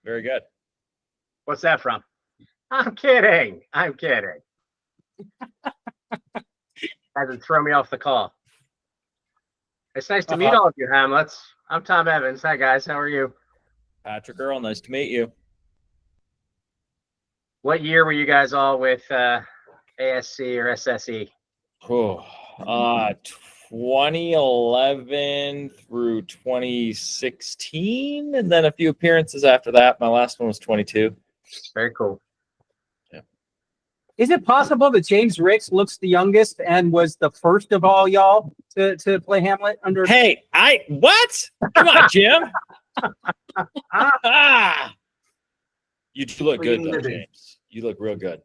Very good. What's that from? I'm kidding. Hasn't thrown me off the call. It's nice to meet all of you, Hamlets. I'm Tom Evans. Hi, guys. How are you? Patrick Earl, nice to meet you. What year were you guys all with ASC or SSE? 2011 through 2016, and then a few appearances after that. My last one was 22. Very cool. Is it possible that James Ricks looks the youngest and was the first of all y'all to play Hamlet under? Hey, what? Come on, Jim. You do look good, though, James. You look real good.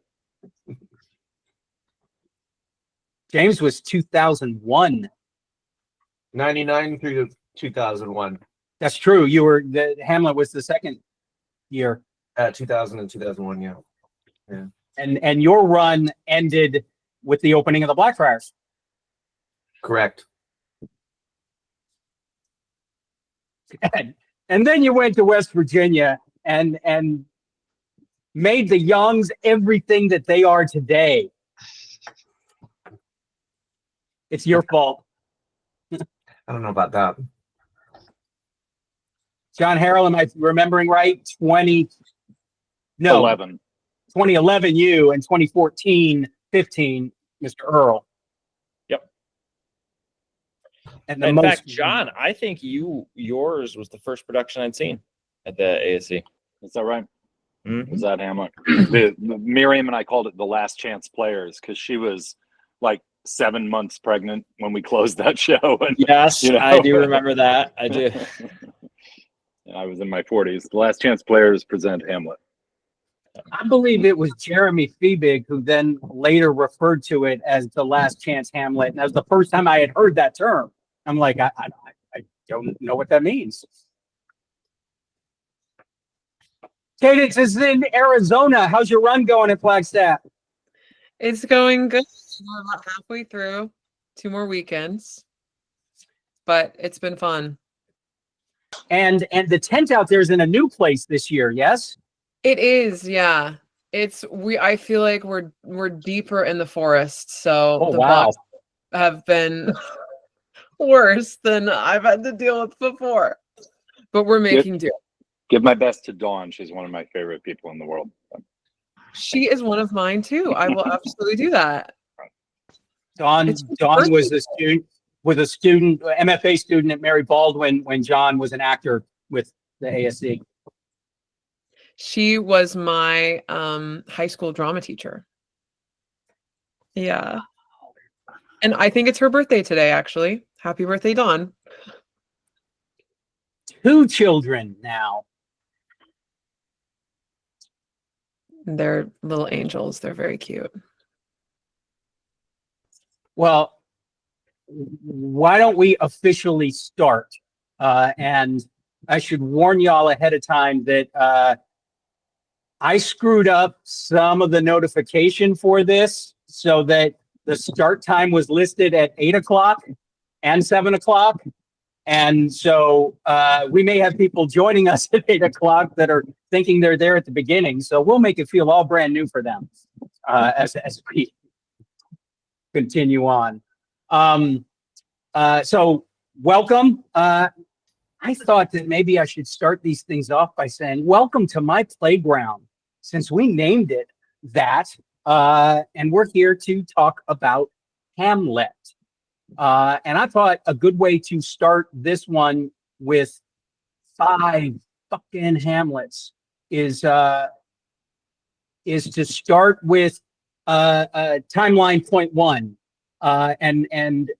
James was 2001. 99 through 2001. That's true. Hamlet was the second year. 2000 and 2001, yeah. And your run ended with the opening of the Blackfriars. Correct. And then you went to West Virginia and made the Youngs everything that they are today. It's your fault. I don't know about that. John Harrell, am I remembering right? 2011 you, and 2014, 15, Mr. Earl. Yep. And in fact, John, I think yours was the first production I'd seen at the ASC. Is that right? Mm-hmm. Was that Hamlet? Miriam and I called it the Last Chance Players because she was like 7 months pregnant when we closed that show. And, yes, I do remember that. I do. I was in my 40s. The Last Chance Players present Hamlet. I believe it was Jeremy Fiebig who then later referred to it as the Last Chance Hamlet. And that was the first time I had heard that term. I'm like, I don't know what that means. Cadence is in Arizona. How's your run going at Flagstaff? It's going good. We're about halfway through. 2 more weekends. But it's been fun. And the tent out there is in a new place this year, yes? It is, yeah. I feel like we're deeper in the forest, so the bugs have been worse than I've had to deal with before. But we're making do. Give my best to Dawn. She's one of my favorite people in the world. She is one of mine too. I will absolutely do that. Dawn was a student, MFA student at Mary Baldwin when John was an actor with the ASC. She was my high school drama teacher. Yeah. And I think it's her birthday today, actually. Happy birthday, Dawn. 2 children now. They're little angels. They're very cute. Well, why don't we officially start? And I should warn y'all ahead of time that I screwed up some of the notification for this so that the start time was listed at 8 o'clock and 7 o'clock. And so we may have people joining us at 8 o'clock that are thinking they're there at the beginning. So we'll make it feel all brand new for them as we continue on. So welcome. I thought that maybe I should start these things off by saying, welcome to my playground, since we named it that. And we're here to talk about Hamlet. And I thought a good way to start this one with 5 fucking Hamlets is to start with timeline point 1. And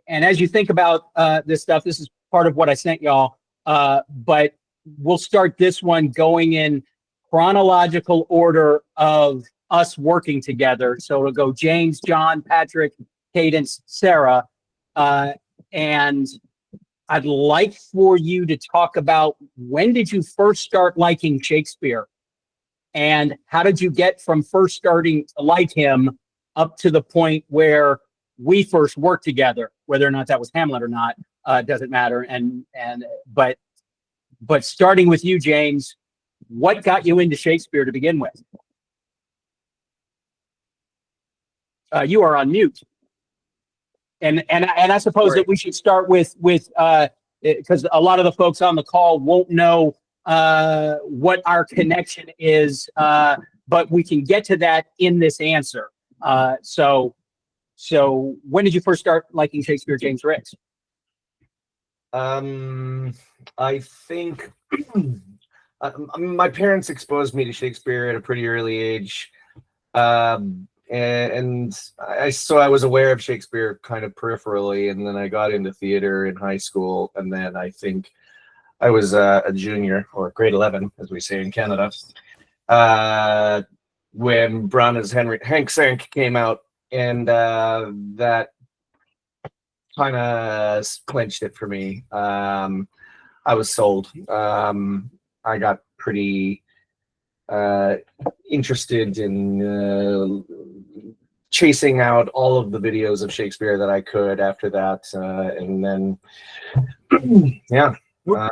as you think about this stuff, this is part of what I sent y'all. But we'll start this one going in chronological order of us working together. So it'll go James, John, Patrick, Cadence, Sarah. And I'd like for you to talk about, when did you first start liking Shakespeare? And how did you get from first starting to like him up to the point where we first worked together? Whether or not that was Hamlet or not, doesn't matter. But starting with you, James, what got you into Shakespeare to begin with? You are on mute. And I suppose that we should start with because a lot of the folks on the call won't know what our connection is, but we can get to that in this answer. So when did you first start liking Shakespeare, James Ricks? I think my parents exposed me to Shakespeare at a pretty early age. And so I was aware of Shakespeare kind of peripherally, and then I got into theater in high school, and then I think I was a junior, or grade 11, as we say in Canada, when Branagh's Hank Sank came out, and that kind of clenched it for me. I was sold. I got pretty interested in chasing out all of the videos of Shakespeare that I could after that, and then yeah. Were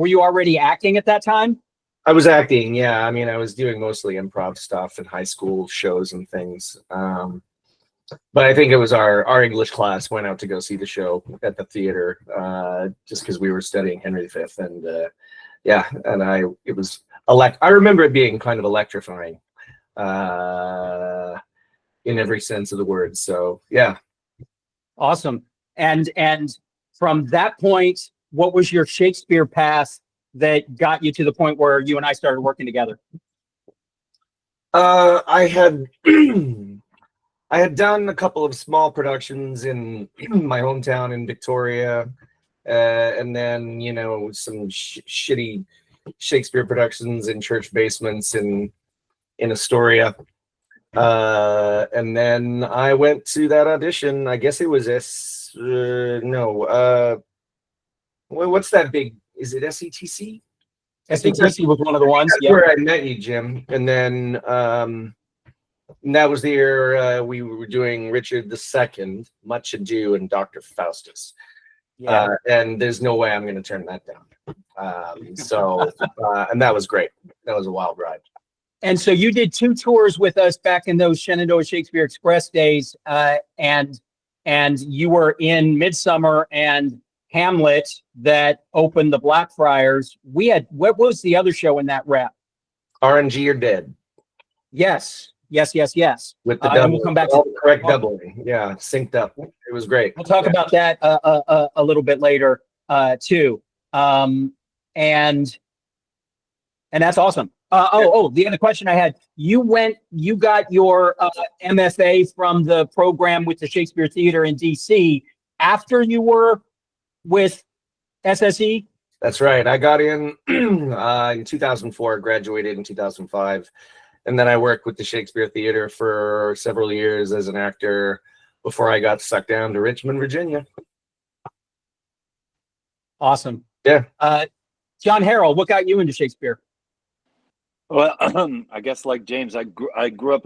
you already acting at that time? I was acting, yeah. I mean, I was doing mostly improv stuff in high school shows and things. But I think it was our English class went out to go see the show at the theater, just because we were studying Henry V, and yeah, and I remember it being kind of electrifying, in every sense of the word. So yeah. Awesome. And from that point, what was your Shakespeare path that got you to the point where you and I started working together? I had I had done a couple of small productions in my hometown in Victoria, and then some shitty Shakespeare productions in church basements in Astoria. And then I went to that audition. I guess it was what's that big? Is it SETC? SETC was one of the ones. That's where I met you, Jim. And then that was the year we were doing Richard II, Much Ado, and Dr. Faustus. Yeah. And there's no way I'm going to turn that down. And that was great. That was a wild ride. And so you did 2 tours with us back in those Shenandoah Shakespeare Express days, and you were in Midsummer and Hamlet that opened the Blackfriars. What was the other show in that rep? RNG or Dead. Yes. With the double, we'll come back to correct doubling. Yeah, synced up. It was great. We'll talk about that a little bit later too. And that's awesome. The other question I had, you got your MFA from the program with the Shakespeare Theater in DC after you were with SSE? That's right. I got in 2004, graduated in 2005. And then I worked with the Shakespeare Theater for several years as an actor before I got sucked down to Richmond, Virginia. Awesome. Yeah. John Harrell, what got you into Shakespeare? Well, I guess like James, I grew up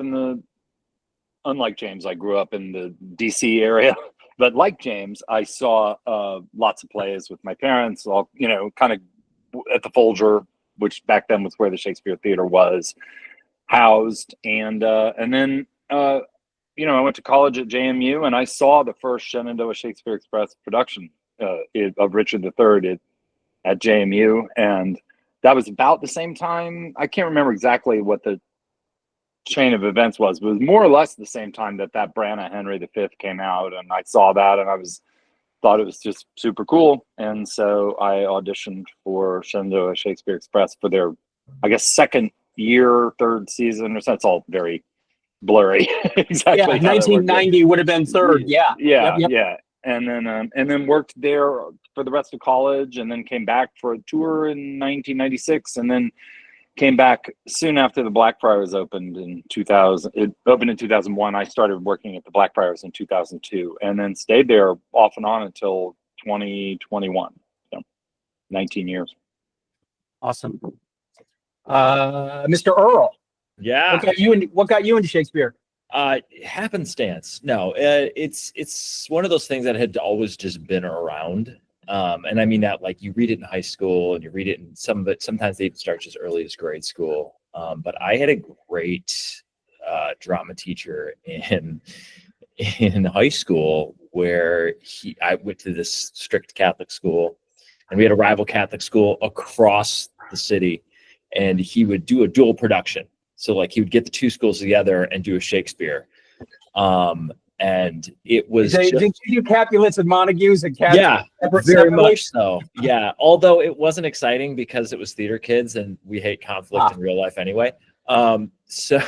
unlike James, I grew up in the DC area. But like James, I saw lots of plays with my parents, all kind of at the Folger, which back then was where the Shakespeare Theater was housed, and then I went to college at JMU, and I saw the first Shenandoah Shakespeare Express production of Richard III at JMU, and that was about the same time. I can't remember exactly what the chain of events was, but it was more or less the same time that Branagh Henry V came out, and I saw that, and I thought it was just super cool, and so I auditioned for Shenandoah Shakespeare Express for their, I guess, second year, third season, or so. It's all very blurry. Exactly. Yeah, 1990 would have been third. Yeah. Yeah. And then worked there for the rest of college, and then came back for a tour in 1996, and then came back soon after the Blackfriars opened in 2000. It opened in 2001. I started working at the Blackfriars in 2002, and then stayed there off and on until 2021. So 19 years. Awesome. Mr. Earl. Yeah. What got you into Shakespeare? Happenstance. No, it's one of those things that had always just been around. And I mean that like you read it in high school and you read it in some of it. Sometimes they even start as early as grade school. But I had a great drama teacher in high school where I went to this strict Catholic school, and we had a rival Catholic school across the city, and he would do a dual production. So like he would get the two schools together and do a Shakespeare. And it was They just, give you Capulets and Montagues and Cats. yeah, very much so. Yeah, although it wasn't exciting because it was theater kids and we hate conflict in real life anyway. So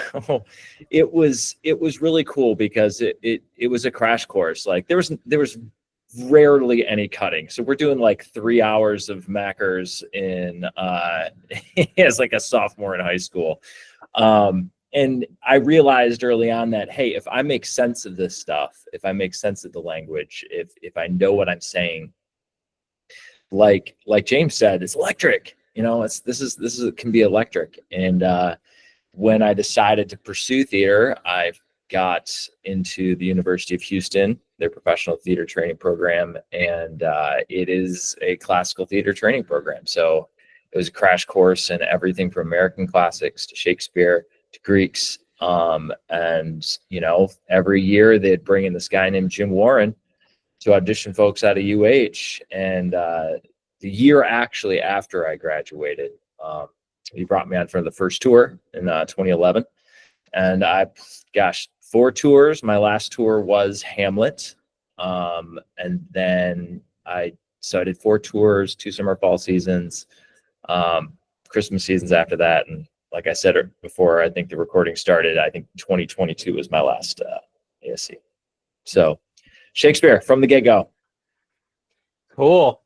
it was really cool because it was a crash course. Like there was rarely any cutting. So we're doing like 3 hours of Mackers in as like a sophomore in high school. And I realized early on that, hey, if I make sense of this stuff, if I make sense of the language, if I know what I'm saying, like James said, it's electric. You know, it can be electric. And when I decided to pursue theater, I got into the University of Houston, their professional theater training program, and it is a classical theater training program. So it was a crash course in everything from American classics to Shakespeare to Greeks. And, you know, every year they'd bring in this guy named Jim Warren to audition folks out of UH. And the year actually after I graduated, he brought me on for the first tour in 2011. And gosh, 4 tours. My last tour was Hamlet. And then I did 4 tours, 2 summer fall seasons, Christmas seasons after that. And like I said before, I think the recording started, I think 2022 was my last ASC. So Shakespeare from the get-go. Cool.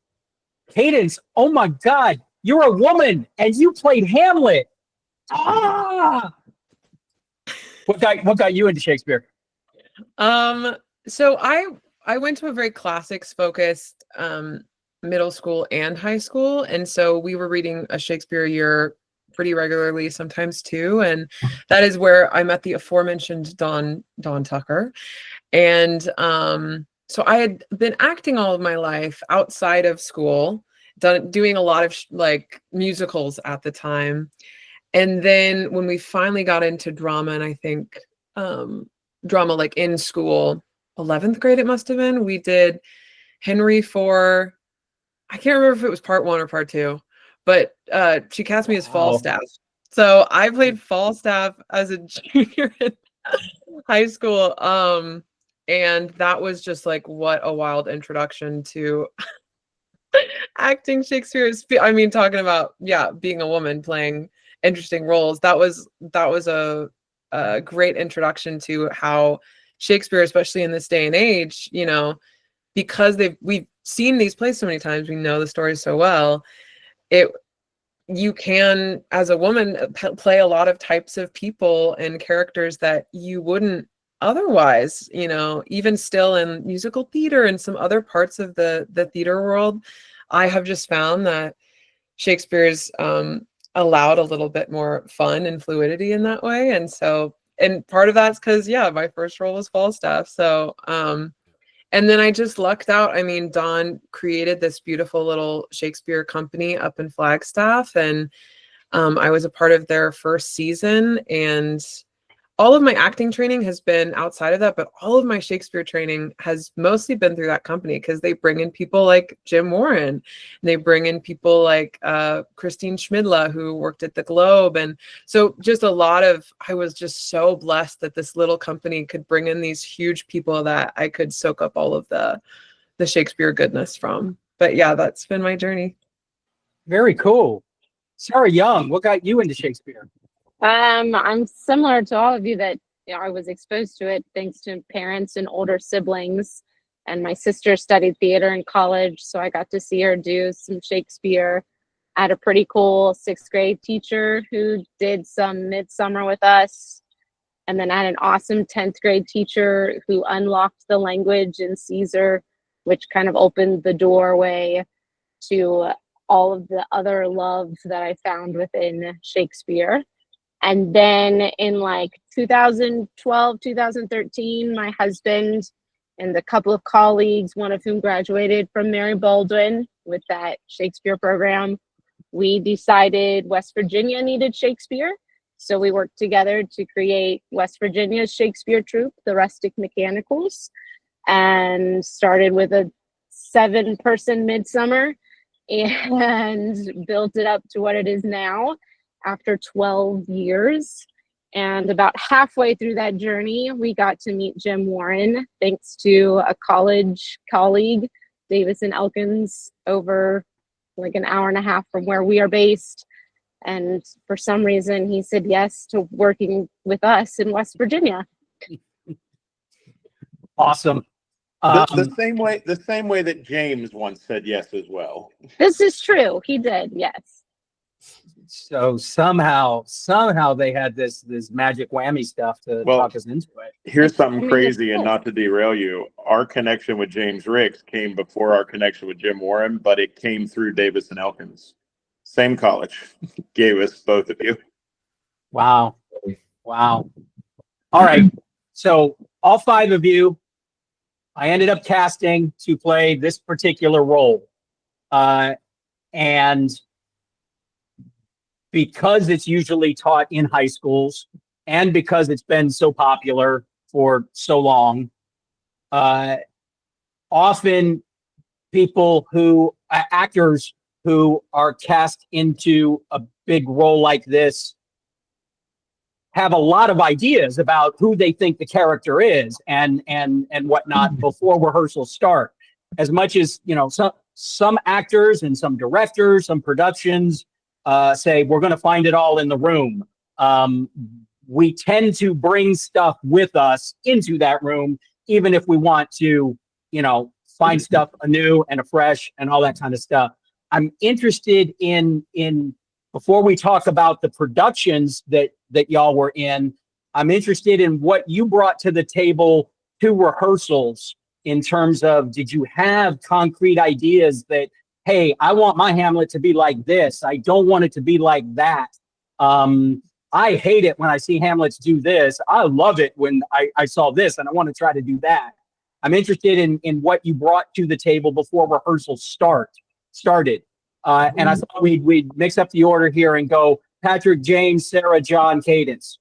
Cadence, oh my God, you're a woman and you played Hamlet. Ah! What got you into Shakespeare? So I went to a very classics focused middle school and high school, and so we were reading a Shakespeare a year pretty regularly, sometimes 2, and that is where I met the aforementioned Dawn Tucker. And so I had been acting all of my life outside of school, doing a lot of like musicals at the time. And then when we finally got into drama, and I think drama like in school, 11th grade it must have been, we did Henry for, I can't remember if it was part 1 or part 2, but she cast me as Falstaff. So I played Falstaff as a junior in high school. And that was just like, what a wild introduction to acting Shakespeare. I mean, talking about, being a woman playing interesting roles. That was a great introduction to how Shakespeare, especially in this day and age, you know, because we've seen these plays so many times, we know the story so well. You can, as a woman, play a lot of types of people and characters that you wouldn't otherwise, you know, even still in musical theater and some other parts of the theater world. I have just found that Shakespeare's allowed a little bit more fun and fluidity in that way. And part of that's because, my first role was Falstaff. So, and then I just lucked out. I mean, Dawn created this beautiful little Shakespeare company up in Flagstaff, and I was a part of their first season. And all of my acting training has been outside of that, but all of my Shakespeare training has mostly been through that company, because they bring in people like Jim Warren, and they bring in people like Christine Schmidla, who worked at the Globe. And so just I was just so blessed that this little company could bring in these huge people that I could soak up all of the Shakespeare goodness from. But that's been my journey. Very cool. Sarah Young, what got you into Shakespeare? I'm similar to all of you that I was exposed to it thanks to parents and older siblings. And my sister studied theater in college, so I got to see her do some Shakespeare. I had a pretty cool 6th grade teacher who did some Midsummer with us. And then I had an awesome 10th grade teacher who unlocked the language in Caesar, which kind of opened the doorway to all of the other love that I found within Shakespeare. And then in like 2012, 2013, my husband and a couple of colleagues, one of whom graduated from Mary Baldwin with that Shakespeare program, we decided West Virginia needed Shakespeare. So we worked together to create West Virginia's Shakespeare troupe, the Rustic Mechanicals, and started with a 7-person midsummer and built it up to what it is now after 12 years. And about halfway through that journey, we got to meet Jim Warren, thanks to a college colleague, Davis and Elkins, over like an hour and a half from where we are based. And for some reason, he said yes to working with us in West Virginia. Awesome. The same way that James once said yes as well. This is true. He did, yes. So somehow they had this magic whammy stuff to talk us into it. Here's something crazy, and not to derail you. Our connection with James Ricks came before our connection with Jim Warren, but it came through Davis and Elkins. Same college gave us both of you. Wow. All right. So all 5 of you, I ended up casting to play this particular role. And because it's usually taught in high schools and because it's been so popular for so long, often actors who are cast into a big role like this have a lot of ideas about who they think the character is and whatnot before rehearsals start. As much as, some actors and some directors, some productions say, we're going to find it all in the room. We tend to bring stuff with us into that room, even if we want to, find stuff anew and afresh and all that kind of stuff. I'm interested in before we talk about the productions that y'all were in, I'm interested in what you brought to the table to rehearsals in terms of, did you have concrete ideas that, hey, I want my Hamlet to be like this. I don't want it to be like that. I hate it when I see Hamlets do this. I love it when I saw this and I want to try to do that. I'm interested in what you brought to the table before rehearsals started. And I thought we'd mix up the order here and go Patrick, James, Sarah, John, Cadence.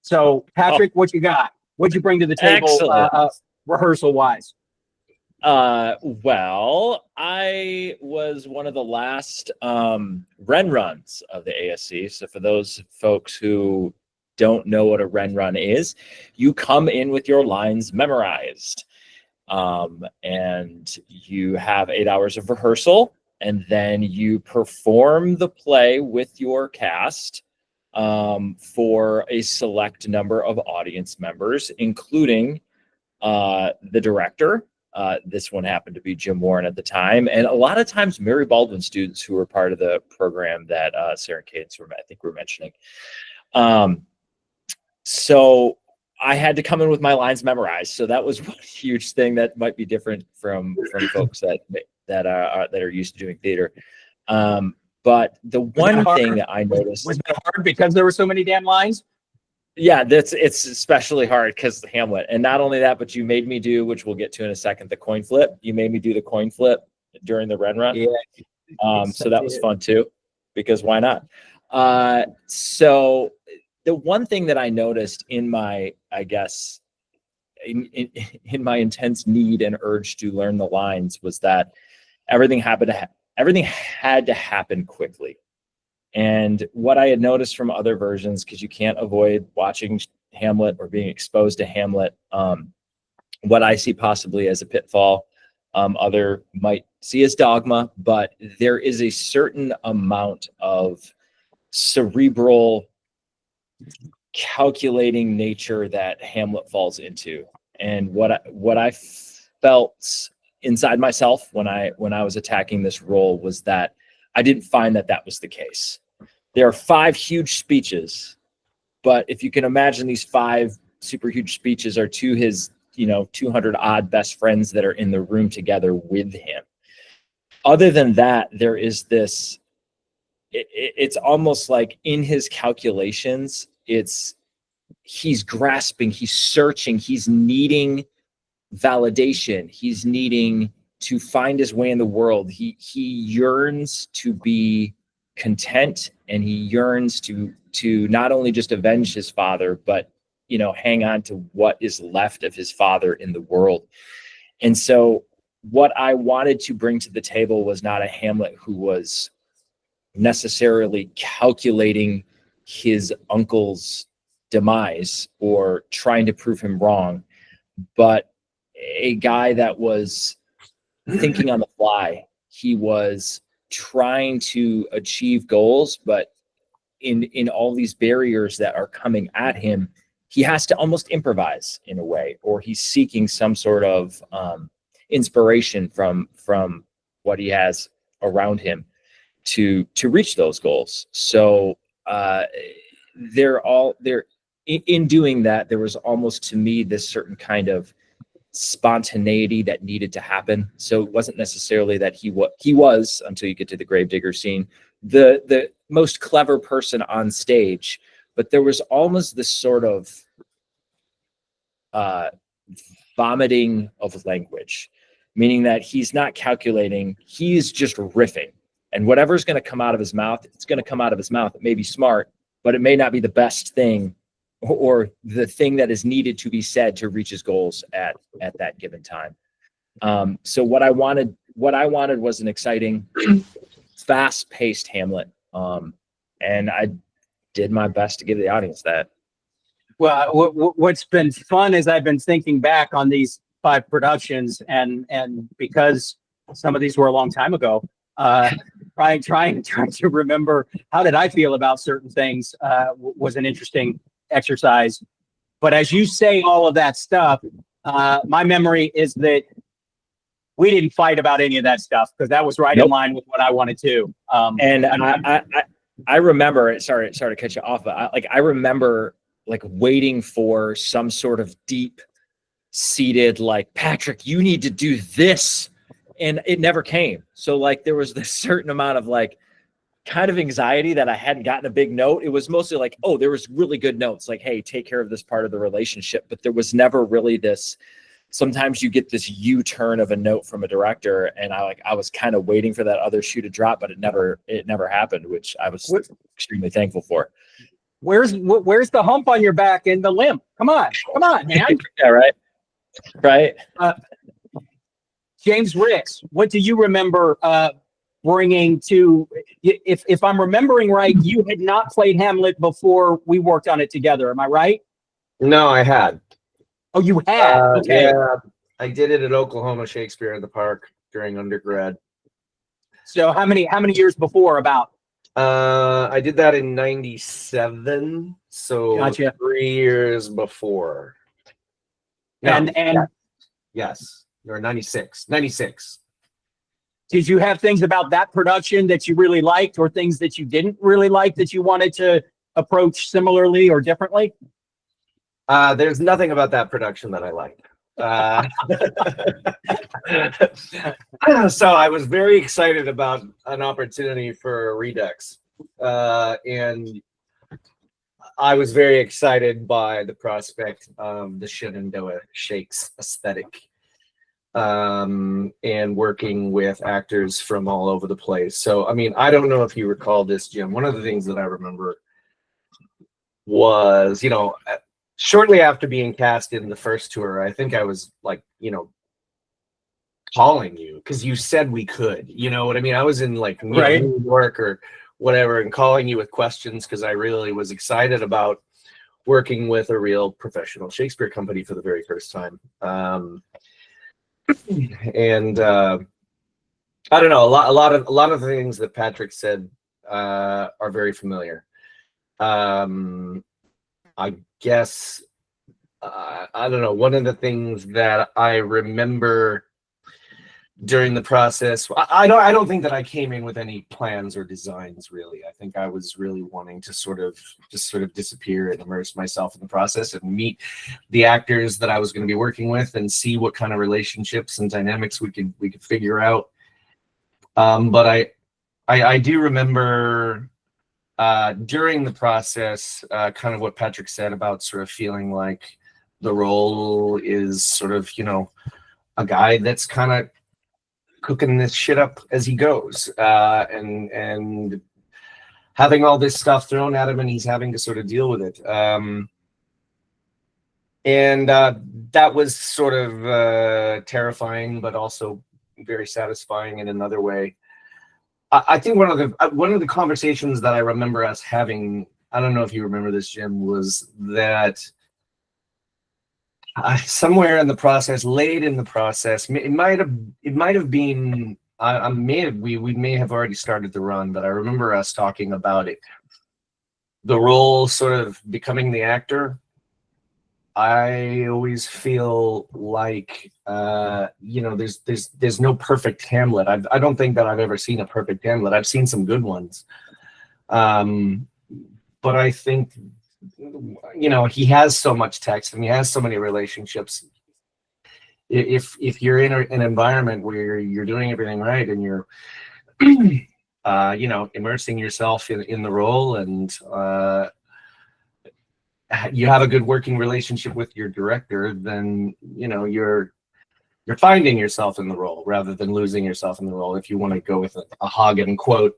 So Patrick, what you got? What'd you bring to the table rehearsal wise? Well, I was one of the last Ren runs of the ASC. So for those folks who don't know what a Ren run is, you come in with your lines memorized. And you have 8 hours of rehearsal, and then you perform the play with your cast for a select number of audience members, including the director. This one happened to be Jim Warren at the time, and a lot of times Mary Baldwin students who were part of the program that Sarah and Cadence were mentioning. So I had to come in with my lines memorized. So that was one huge thing that might be different from folks that are used to doing theater. But the one thing that I noticed, was that hard because there were so many damn lines? Yeah, it's especially hard because Hamlet. And not only that, but you made me do, which we'll get to in a second, the coin flip. You made me do the coin flip during the Ren run. Yeah. So that was fun too, because why not? So the one thing that I noticed in my, I guess, in my intense need and urge to learn the lines was that everything had to happen quickly. And what I had noticed from other versions, because you can't avoid watching Hamlet or being exposed to Hamlet, what I see possibly as a pitfall, other might see as dogma, but there is a certain amount of cerebral calculating nature that Hamlet falls into. And what I felt inside myself when I was attacking this role was that I didn't find that was the case. There are 5 huge speeches, but if you can imagine, these 5 super huge speeches are to his 200 odd best friends that are in the room together with him. Other than that, there is this, it's almost like in his calculations, he's grasping, he's searching, he's needing validation. He's needing to find his way in the world. He yearns to be content, and he yearns to not only just avenge his father, but hang on to what is left of his father in the world. And so what I wanted to bring to the table was not a Hamlet who was necessarily calculating his uncle's demise or trying to prove him wrong, but a guy that was thinking on the fly. He was trying to achieve goals, but in all these barriers that are coming at him, he has to almost improvise in a way, or he's seeking some sort of inspiration from what he has around him to reach those goals. So in doing that, there was almost, to me, this certain kind of spontaneity that needed to happen. So it wasn't necessarily that he was, until you get to the gravedigger scene, the most clever person on stage, but there was almost this sort of vomiting of language, meaning that he's not calculating, he's just riffing, and whatever's going to come out of his mouth, it's going to come out of his mouth. It may be smart, but it may not be the best thing or the thing that is needed to be said to reach his goals at that given time. So what I wanted was an exciting, fast-paced Hamlet, and I did my best to give the audience that. Well, what's been fun is I've been thinking back on these 5 productions, and because some of these were a long time ago, trying to remember how did I feel about certain things was an interesting exercise. But as you say all of that stuff, my memory is that we didn't fight about any of that stuff, because that was right in line with what I wanted to. And I remember, sorry to cut you off, but I remember waiting for some sort of deep seated, Patrick, you need to do this. And it never came. So there was this certain amount of kind of anxiety that I hadn't gotten a big note. It was mostly there was really good notes, hey, take care of this part of the relationship. But there was never really this, sometimes you get this U-turn of a note from a director, and I was kind of waiting for that other shoe to drop, but it never happened, which I was extremely thankful for. Where's the hump on your back and the limp? Come on, man. Yeah, right. James Ricks, what do you remember bringing to? If I'm remembering right, you had not played Hamlet before we worked on it together. Am I right? No, I had. Oh, you had. Okay. Yeah, I did it at Oklahoma Shakespeare in the Park during undergrad. So how many years before? About? I did that in '97, so Gotcha. 3 years before. No, And yes, or 96. Did you have things about that production that you really liked, or things that you didn't really like that you wanted to approach similarly or differently? There's nothing about that production that I liked. So I was very excited about an opportunity for a Redux, and I was very excited by the prospect of the Shenandoah Shakes aesthetic, and working with actors from all over the place. So, I mean, I don't know if you recall this, Jim. One of the things that I remember was, shortly after being cast in the first tour, I think I was calling you because you said we could. You know what I mean? I was in New York or whatever, and calling you with questions because I really was excited about working with a real professional Shakespeare company for the very first time. And I don't know, a lot of the things that Patrick said are very familiar. I guess I don't know. One of the things that I remember during the process, I don't think that I came in with any plans or designs, really. I think I was really wanting to sort of disappear and immerse myself in the process and meet the actors that I was going to be working with and see what kind of relationships and dynamics we could figure out. But I do remember during the process, kind of what Patrick said about sort of feeling like the role is sort of, a guy that's kind of cooking this shit up as he goes, and having all this stuff thrown at him, and he's having to sort of deal with it. And that was sort of terrifying, but also very satisfying in another way. I think one of the conversations that I remember us having, I don't know if you remember this, Jim, was that somewhere in the process, late in the process, it might have been, we may have already started the run, but I remember us talking about it. The role sort of becoming the actor. I always feel like, there's no perfect Hamlet. I don't think that I've ever seen a perfect Hamlet. I've seen some good ones. But I think, he has so much text and he has so many relationships. If you're in an environment where you're doing everything right and you're, immersing yourself in the role, and you have a good working relationship with your director, then you're finding yourself in the role rather than losing yourself in the role, if you want to go with a Hagen quote.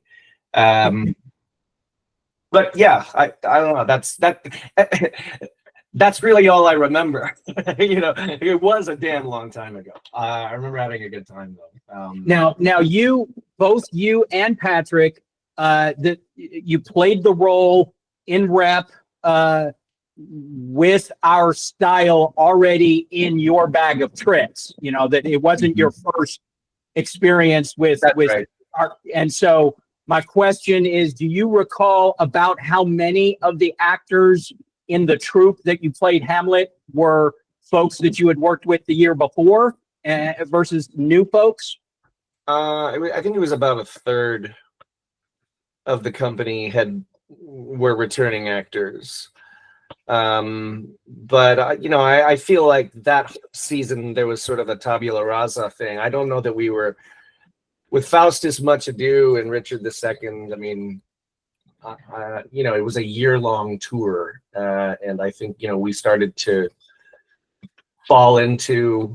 But yeah, I don't know. That's really all I remember. It was a damn long time ago. I remember having a good time though. Now both you and Patrick, that you played the role in rep with our style already in your bag of tricks. That it wasn't your first experience with right. And so my question is, do you recall about how many of the actors in the troupe that you played Hamlet were folks that you had worked with the year before versus new folks? I think it was about a third of the company were returning actors. But I feel like that season there was sort of a tabula rasa thing. I don't know that we were with Faustus Much Ado and Richard II. I mean, it was a year-long tour, and I think we started to fall into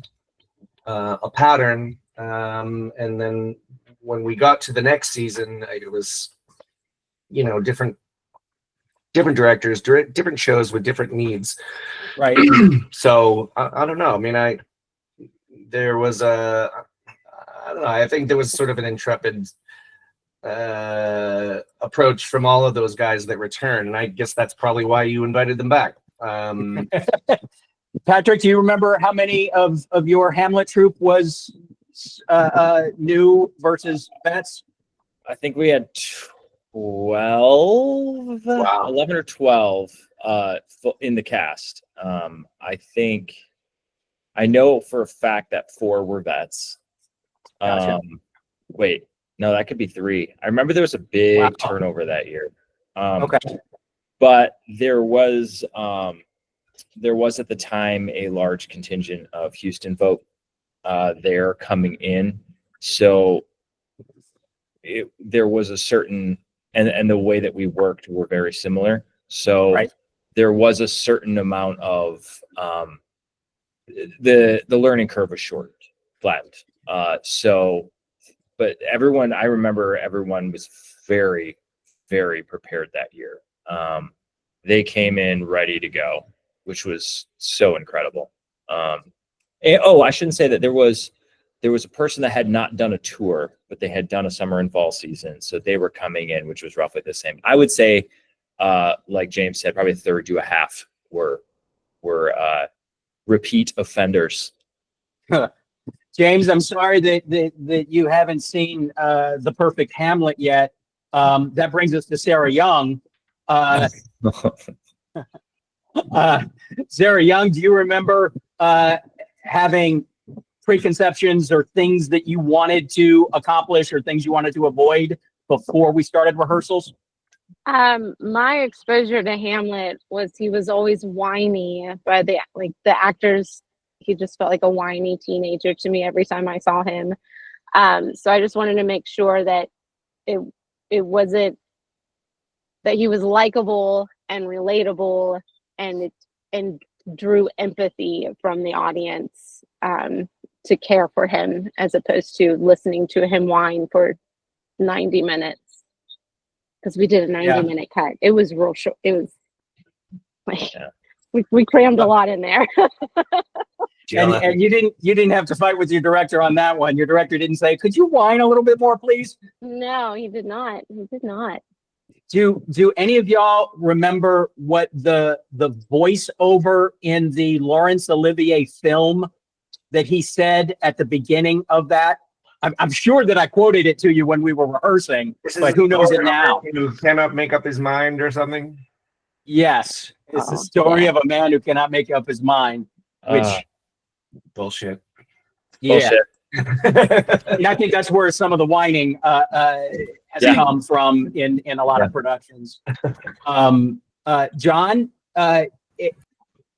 a pattern, and then when we got to the next season, it was different directors, different shows with different needs, right? So I don't know. I mean, there was I don't know. I think there was sort of an intrepid approach from all of those guys that returned, and I guess that's probably why you invited them back. Patrick, do you remember how many of your Hamlet troupe was new versus vets? I think we had 12, Wow. 11 or 12 in the cast. I know for a fact that 4 were vets. Gotcha. Wait, no, that could be 3. I remember there was a big turnover that year. Okay. But there was at the time a large contingent of Houston folk there coming in. So there was a certain, and the way that we worked were very similar. So there was a certain amount of the learning curve was flattened. But I remember everyone was very, very prepared that year. They came in ready to go, which was so incredible. I shouldn't say that. There was a person that had not done a tour, but they had done a summer and fall season. So they were coming in, which was roughly the same. I would say, like James said, probably a third to a half were repeat offenders. James, I'm sorry that you haven't seen The Perfect Hamlet yet. That brings us to Sarah Young. Sarah Young, do you remember having preconceptions or things that you wanted to accomplish or things you wanted to avoid before we started rehearsals? My exposure to Hamlet was he was always whiny by the actors. He just felt like a whiny teenager to me every time I saw him. So I just wanted to make sure that it wasn't that he was likable and relatable and drew empathy from the audience to care for him, as opposed to listening to him whine for 90 minutes. Because we did a 90-minute cut. It was real short. It was like we crammed a lot in there. And you didn't have to fight with your director on that one. Your director didn't say, "Could you whine a little bit more, please?" No, he did not. He did not. Do any of y'all remember what the voiceover in the Laurence Olivier film that he said at the beginning of that? I'm sure that I quoted it to you when we were rehearsing, but who knows it now? Who cannot make up his mind or something? Yes, it's the story of a man who cannot make up his mind, which bullshit. Yeah. And I think that's where some of the whining has come from in a lot of productions. John, by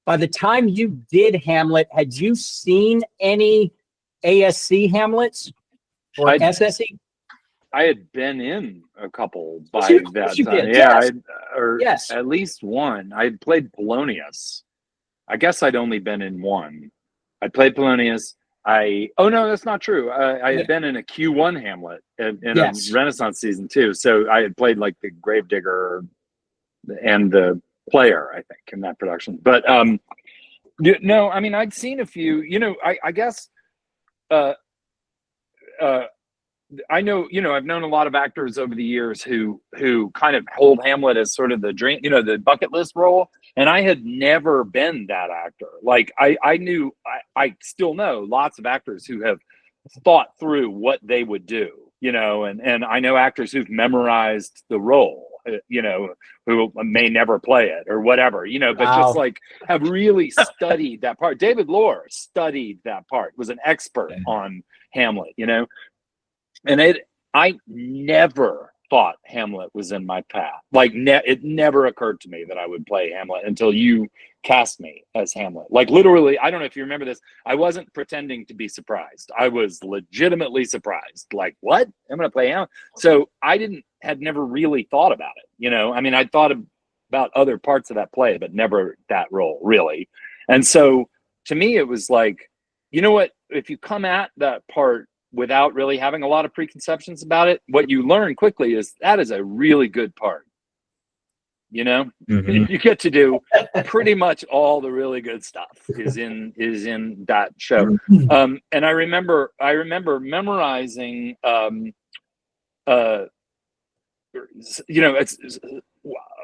the time you did Hamlet, had you seen any ASC Hamlets or SSE? I had been in a couple by Yes, that you time. did. Yeah, Yes. at least one. I had played Polonius. I guess I'd only been in one. I played Polonius. Oh no, that's not true. I had been in a Q1 Hamlet in a Renaissance season too. So I had played like the gravedigger and the player, I think, in that production. But no, I mean, I'd seen a few. I guess I know, I've known a lot of actors over the years who kind of hold Hamlet as sort of the dream, the bucket list role. And I had never been that actor. Like I I still know lots of actors who have thought through what they would do, and I know actors who've memorized the role, who may never play it or whatever, but just like have really studied that part. David Lohr studied that part, was an expert on Hamlet, and I never thought Hamlet was in my path. Like it never occurred to me that I would play Hamlet until you cast me as Hamlet. Like literally, I don't know if you remember this. I wasn't pretending to be surprised. I was legitimately surprised. Like, what? I'm going to play Hamlet. So I had never really thought about it. I mean, I thought about other parts of that play, but never that role really. And so to me, it was like, you know what? If you come at that part without really having a lot of preconceptions about it, what you learn quickly is that is a really good part. You get to do pretty much all the really good stuff is in that show. And I remember memorizing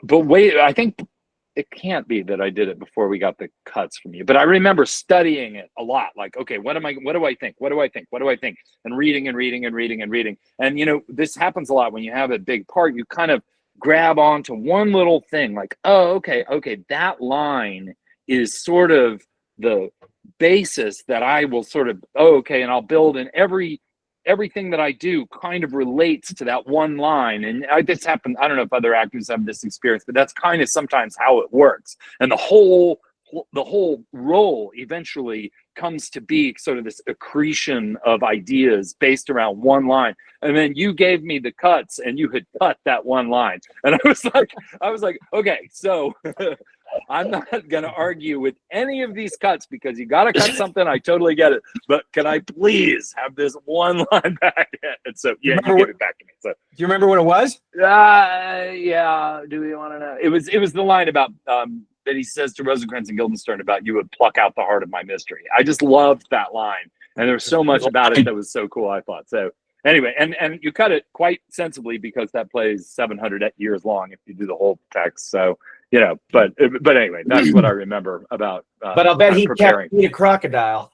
but wait, I think it can't be that I did it before we got the cuts from you, but I remember studying it a lot. Like, okay, what do I think? What do I think? What do I think? And reading and reading and reading and reading. And, this happens a lot when you have a big part, you kind of grab onto one little thing like, oh, okay, that line is sort of the basis that I will sort of, and I'll build in everything that I do kind of relates to that one line. And this happened, I don't know if other actors have this experience, but that's kind of sometimes how it works. And the whole role eventually comes to be sort of this accretion of ideas based around one line. And then you gave me the cuts and you had cut that one line. And I was like, okay, so I'm not going to argue with any of these cuts because you got to cut something. I totally get it. But can I please have this one line back? And so, you gave it back to me. So, do you remember what it was? Yeah. Do we want to know? It was the line about that he says to Rosencrantz and Guildenstern about you would pluck out the heart of my mystery. I just loved that line. And there was so much about it that was so cool, I thought. So anyway, and you cut it quite sensibly because that plays 700 years long if you do the whole text. So, but anyway, that's what I remember about. But I'll bet he preparing. can't eat a crocodile.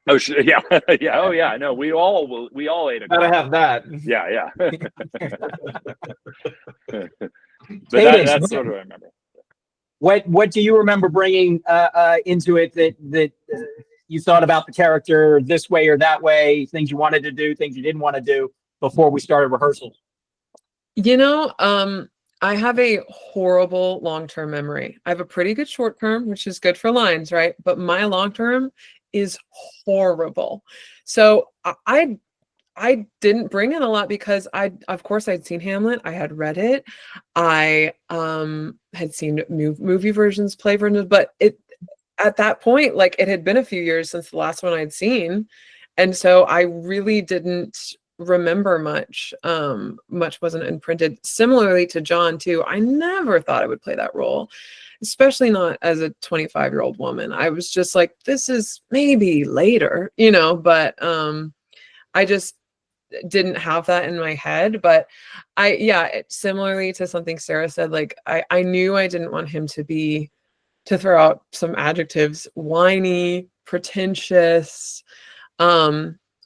Oh yeah, yeah. Oh yeah. No, we all ate a. Gotta have that. Yeah. But that's sort of what I remember. What do you remember bringing into it that you thought about the character this way or that way? Things you wanted to do, things you didn't want to do before we started rehearsals. I have a horrible long-term memory. I have a pretty good short-term, which is good for lines, right? But my long-term is horrible. So I didn't bring in a lot because of course I'd seen Hamlet. I had read it. I had seen movie versions, play versions, but at that point, like it had been a few years since the last one I'd seen. And so I really didn't remember much. Much wasn't imprinted. Similarly to John too, I never thought I would play that role, especially not as a 25-year-old woman. I was just like, this is maybe later, but I just didn't have that in my head. But similarly to something Sarah said, like I knew I didn't want him to throw out some adjectives, whiny, pretentious.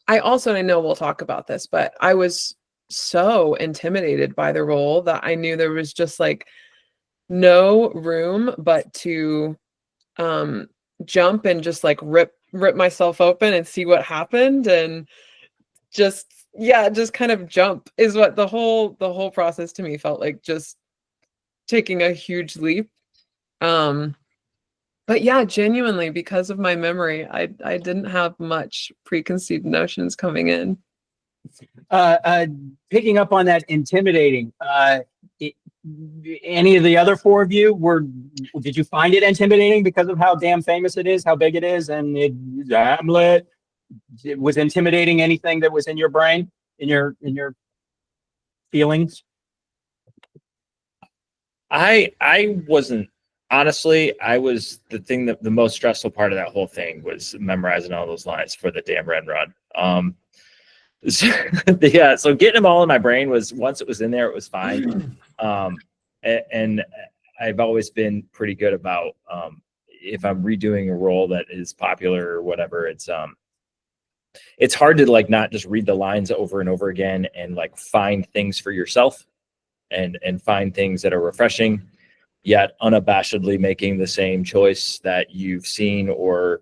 I also, and I know we'll talk about this, but I was so intimidated by the role that I knew there was just like no room but to jump and just like rip myself open and see what happened, and just kind of jump is what the whole process to me felt like, just taking a huge leap. But yeah, genuinely, because of my memory, I didn't have much preconceived notions coming in. Picking up on that intimidating, any of the other four of you did you find it intimidating because of how damn famous it is, how big it is, and Hamlet? It was intimidating anything that was in your brain, in your feelings? I wasn't. Honestly, I was the most stressful part of that whole thing was memorizing all those lines for the damn Ren run. So getting them all in my brain was, once it was in there, it was fine. And I've always been pretty good about if I'm redoing a role that is popular or whatever, it's hard to like not just read the lines over and over again and like find things for yourself and find things that are refreshing, yet unabashedly making the same choice that you've seen or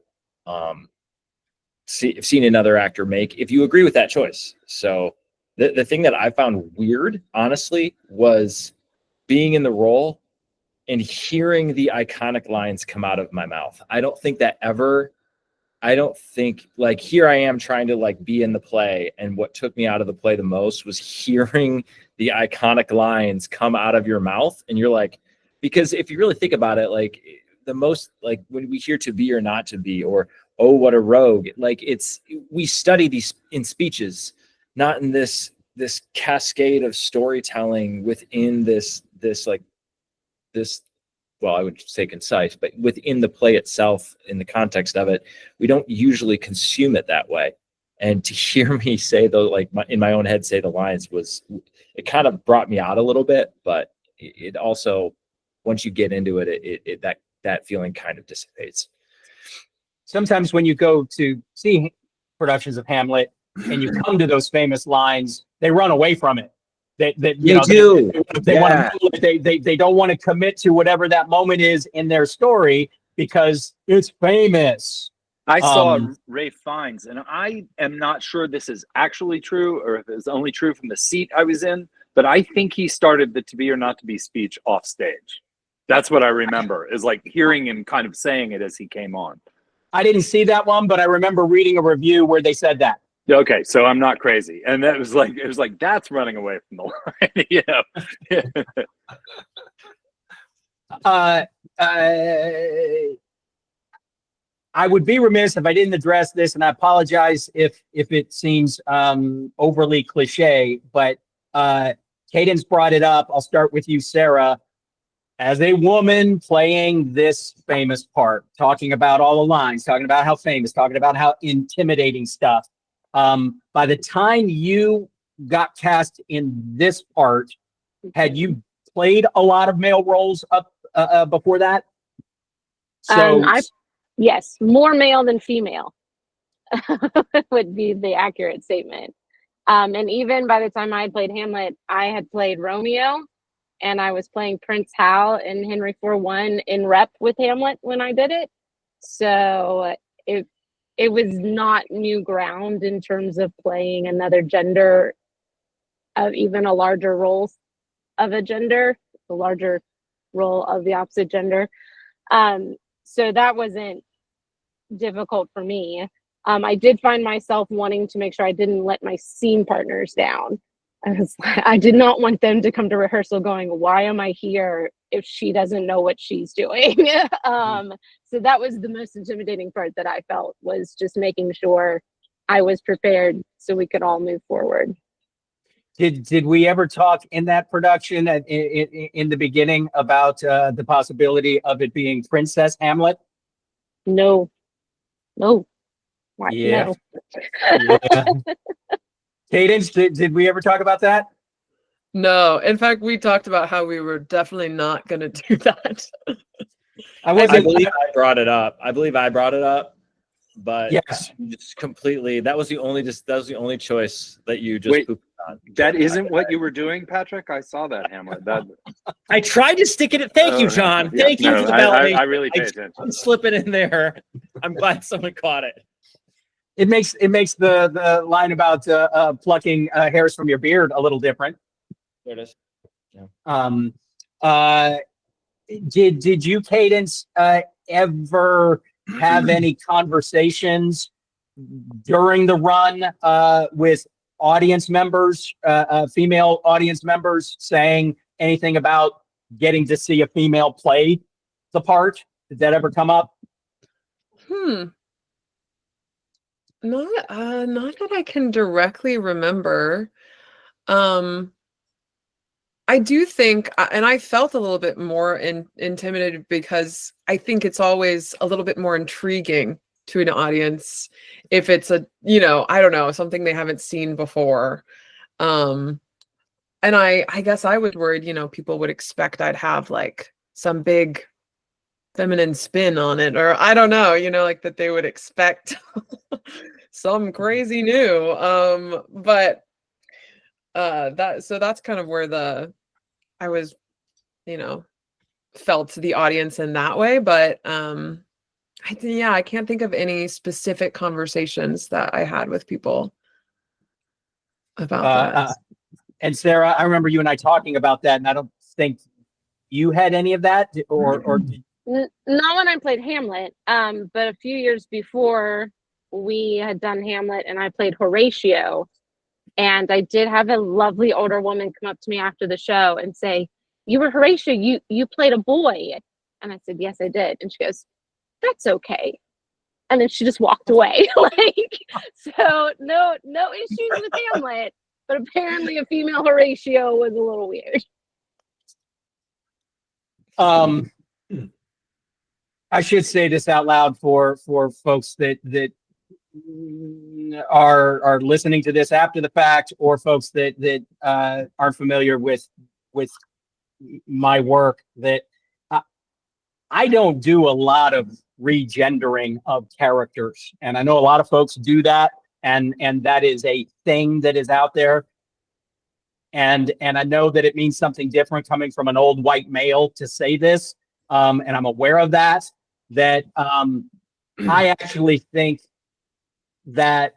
seen another actor make, if you agree with that choice. So the thing that I found weird, honestly, was being in the role and hearing the iconic lines come out of my mouth. I don't think like, here I am trying to like be in the play, and what took me out of the play the most was hearing the iconic lines come out of your mouth. And you're like, because if you really think about it, like the most, like when we hear to be or not to be, or, oh, what a rogue, like we study these in speeches, not in this cascade of storytelling within this, well, I would say concise, but within the play itself, in the context of it, we don't usually consume it that way. And to hear me say in my own head, say the lines it kind of brought me out a little bit, but it also, once you get into it, that feeling kind of dissipates. Sometimes when you go to see productions of Hamlet and you come to those famous lines, they run away from it. They don't want to commit to whatever that moment is in their story because it's famous. I saw Ray Fiennes, and I am not sure this is actually true or if it's only true from the seat I was in, but I think he started the To Be or Not to Be speech off stage. That's what I remember, is like hearing him kind of saying it as he came on. I didn't see that one, but I remember reading a review where they said that. Okay, so I'm not crazy, and it was like that's running away from the line, I would be remiss if I didn't address this, and I apologize if it seems overly cliche, but Cadence brought it up. I'll start with you, Sarah. As a woman playing this famous part, talking about all the lines, talking about how famous, talking about how intimidating stuff. By the time you got cast in this part, had you played a lot of male roles up before that? So yes, more male than female would be the accurate statement. And even by the time I had played Hamlet, I had played Romeo, and I was playing Prince Hal in Henry IV in rep with Hamlet when I did it. So it was not new ground in terms of playing another gender, of even a larger role of a gender, the larger role of the opposite gender. So that wasn't difficult for me. I did find myself wanting to make sure I didn't let my scene partners down. I did not want them to come to rehearsal going, why am I here if she doesn't know what she's doing? So that was the most intimidating part that I felt, was just making sure I was prepared so we could all move forward. Did we ever talk in that production in the beginning about the possibility of it being Princess Hamlet? No. Why? Yeah. No. Yeah. Cadence, did we ever talk about that? No, in fact, we talked about how we were definitely not going to do that. I I believe I brought it up. But yes, just completely. That was the only choice that you just Wait, pooped on. That isn't what you were doing, Patrick. I saw that, Hamlet. That. I tried to stick it. Thank you, John. Yeah, Thank you no, for the I validation. really pay I'm attention. slipping in there. I'm glad someone caught it. it makes the line about plucking hairs from your beard a little different. There it is. Yeah. Did you, Cadence, ever have any conversations during the run with audience members, female audience members, saying anything about getting to see a female play the part? Did that ever come up? Not that I can directly remember. I do think, and I felt a little bit more intimidated, because I think it's always a little bit more intriguing to an audience if it's I don't know, something they haven't seen before. And I guess I was worried, people would expect I'd have like some big feminine spin on it, or I don't know, like that they would expect some crazy new. But that's kind of where I was, felt the audience in that way. But I can't think of any specific conversations that I had with people about that. And Sarah, I remember you and I talking about that, and I don't think you had any of that, or Not when I played Hamlet, but a few years before we had done Hamlet and I played Horatio. And I did have a lovely older woman come up to me after the show and say, "You were Horatio, you played a boy." And I said, "Yes, I did." And she goes, "That's okay." And then she just walked away. So no issues with Hamlet, but apparently a female Horatio was a little weird. I should say this out loud for folks that are listening to this after the fact, or folks that aren't familiar with my work, that I don't do a lot of regendering of characters, and I know a lot of folks do that, and that is a thing that is out there, and I know that it means something different coming from an old white male to say this, and I'm aware of that I actually think that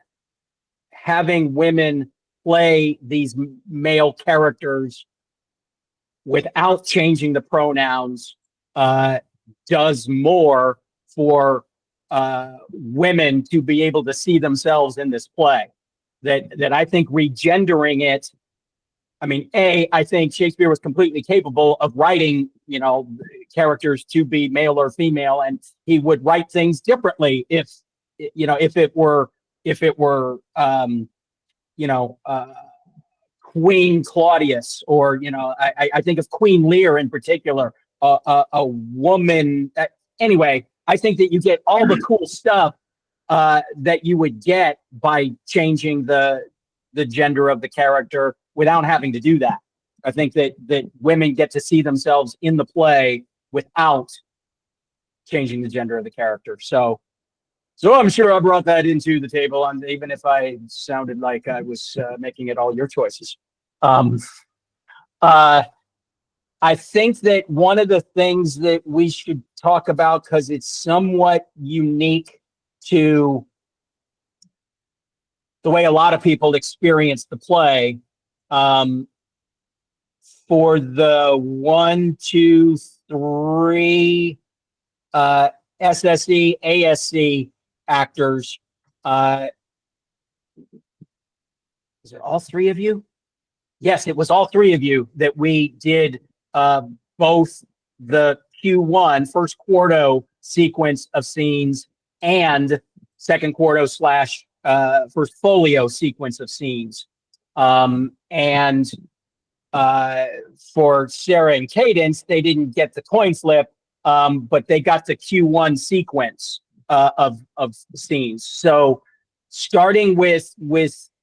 having women play these male characters without changing the pronouns does more for women to be able to see themselves in this play. That I think regendering it, I mean, I think Shakespeare was completely capable of writing, characters to be male or female, and he would write things differently if it were Queen Claudius, or I think of Queen Lear in particular, a woman. Anyway, I think that you get all the cool stuff that you would get by changing the gender of the character without having to do that. I think that women get to see themselves in the play without changing the gender of the character. So I'm sure I brought that into the table, and even if I sounded like I was making it all your choices. I think that one of the things that we should talk about, because it's somewhat unique to the way a lot of people experience the play, for the 1, 2, 3 SSE, ASC actors, is it all three of you? Yes, it was all three of you that we did both the Q1 first quarto sequence of scenes and second quarto slash first folio sequence of scenes. And for Sarah and Cadence, they didn't get the coin flip, but they got the Q1 sequence of scenes. So starting with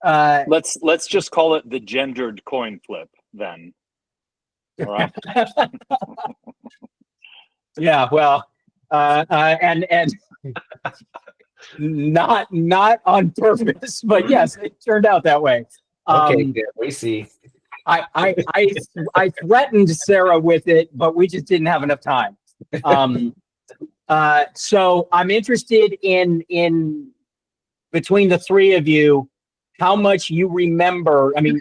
Let's just call it the gendered coin flip then. All right. Yeah, well, and not on purpose, but yes, it turned out that way. Okay, good. We see. I threatened Sarah with it, but we just didn't have enough time. So I'm interested in between the three of you, how much you remember. I mean,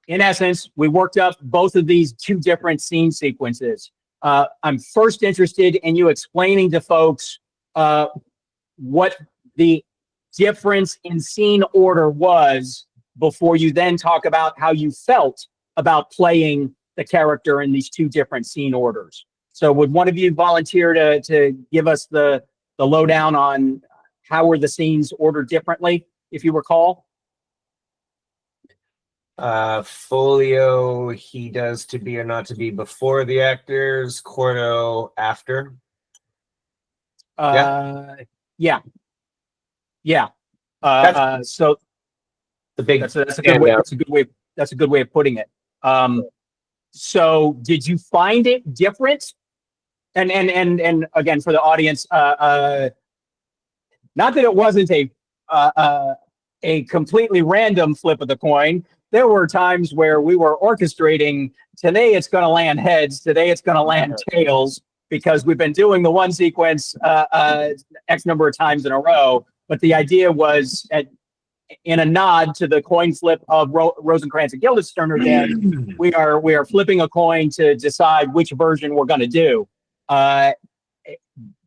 in essence, we worked up both of these two different scene sequences. I'm first interested in you explaining to folks what the difference in scene order was before you then talk about how you felt about playing the character in these two different scene orders. So would one of you volunteer to give us the lowdown on how were the scenes ordered differently, if you recall? Folio, he does to be or not to be before the actors, quarto after. Yeah. So The big that's a good way. standout. That's a good way of putting it. So did you find it different? And again, for the audience, not that it wasn't a completely random flip of the coin. There were times where we were orchestrating, today it's going to land heads, today it's going to land tails, because we've been doing the one sequence X number of times in a row. But the idea was, in a nod to the coin flip of Rosencrantz and Guildenstern again, we are flipping a coin to decide which version we're going to do.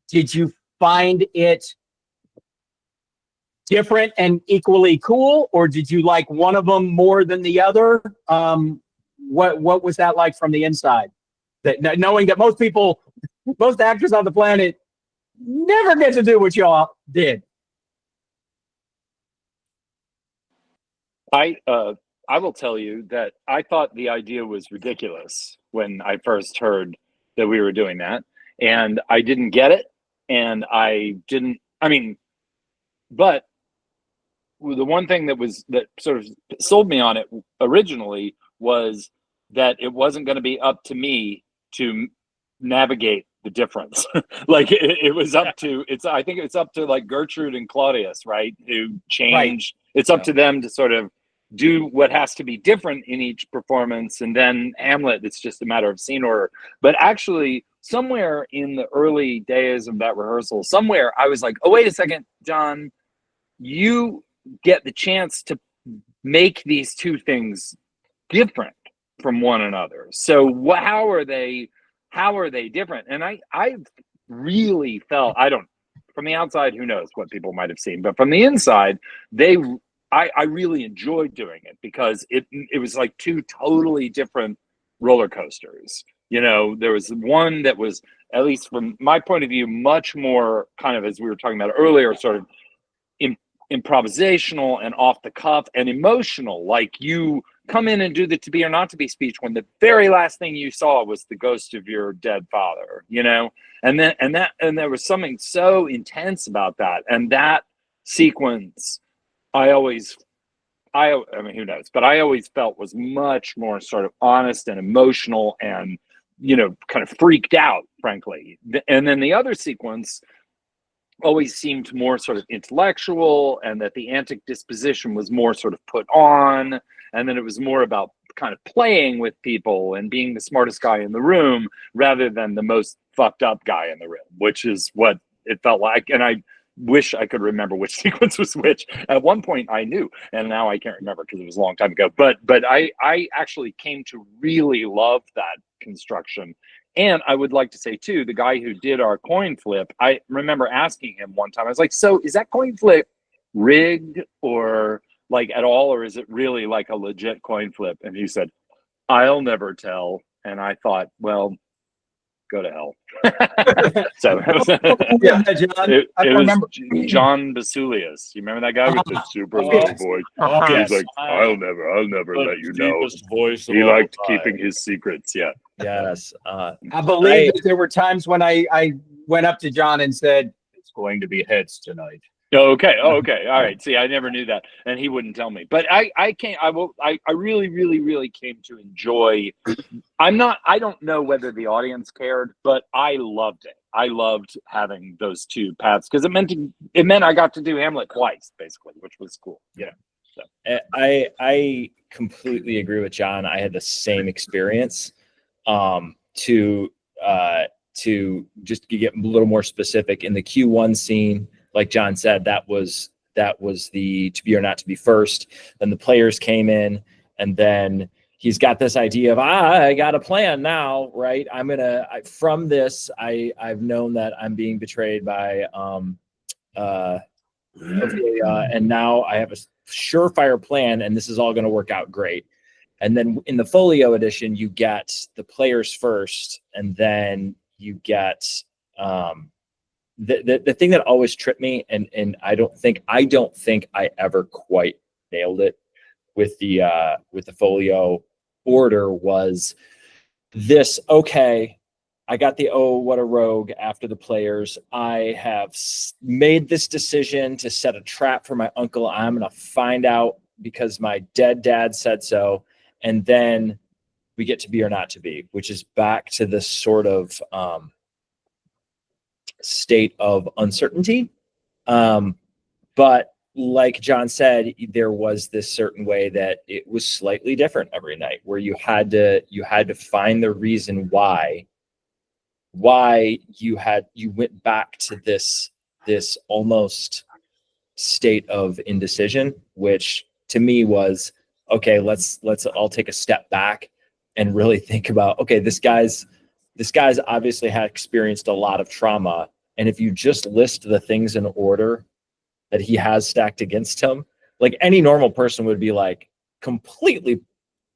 Did you find it different and equally cool, or did you like one of them more than the other? What was that like from the inside? That knowing that most actors on the planet never get to do what y'all did. I will tell you that I thought the idea was ridiculous when I first heard that we were doing that, and I didn't get it, and but the one thing that sort of sold me on it originally was that it wasn't going to be up to me to navigate the difference. Like it was up to, I think it's up to like Gertrude and Claudius, right? Who change. Right. It's up to them to sort of do what has to be different in each performance. And then Hamlet, it's just a matter of scene order. But actually, somewhere in the early days of that rehearsal, somewhere I was like, oh, wait a second, John, you get the chance to make these two things different from one another. So how are they different? And I really felt, from the outside, who knows what people might have seen, but from the inside, I really enjoyed doing it because it was like two totally different roller coasters. You know, there was one that was, at least from my point of view, much more kind of, as we were talking about earlier, sort of improvisational and off the cuff and emotional. Like you come in and do the to be or not to be speech when the very last thing you saw was the ghost of your dead father, you know? And there was something so intense about that. And that sequence, I mean, who knows, but I always felt was much more sort of honest and emotional and, you know, kind of freaked out, frankly. And then the other sequence always seemed more sort of intellectual, and that the antic disposition was more sort of put on, and then it was more about kind of playing with people and being the smartest guy in the room rather than the most fucked up guy in the room, which is what it felt like. And I wish I could remember which sequence was which. At one point I knew, and now I can't remember because it was a long time ago. But I actually came to really love that construction. And I would like to say too, the guy who did our coin flip, I remember asking him one time, I was like, so is that coin flip rigged, or like at all, or is it really like a legit coin flip? And he said, I'll never tell. And I thought, well, go to hell. So Yeah, John. it I was remember. John Basulius. You remember that guy with the super low yes. voice? Yes. He's like, I'll never let you know. Deepest voice of He all liked time. keeping his secrets. Yeah. Yes. I believe that there were times when I went up to John and said, "It's going to be heads tonight." Okay. All right. See, I never knew that, and he wouldn't tell me. But I really came to enjoy. I don't know whether the audience cared, but I loved it. I loved having those two paths because it meant I got to do Hamlet twice, basically, which was cool. Yeah. So. I completely agree with John. I had the same experience. To just get a little more specific, in the Q1 scene, like John said, that was the to be or not to be first. Then the players came in, and then he's got this idea of I got a plan now, right? From this, I've known that I'm being betrayed by Ophelia, and now I have a surefire plan, and this is all going to work out great. And then in the folio edition, you get the players first, and then you get the thing that always tripped me, and I don't think I ever quite nailed it with the folio order was this. Okay, I got the what a rogue after the players. I have made this decision to set a trap for my uncle. I'm going to find out because my dead dad said so. And then we get to be or not to be, which is back to this sort of state of uncertainty. But like John said, there was this certain way that it was slightly different every night, where you had to find the reason why you went back to this almost state of indecision, which to me was, okay, let's all take a step back and really think about, okay, this guy's obviously had experienced a lot of trauma. And if you just list the things in order that he has stacked against him, like any normal person would be like completely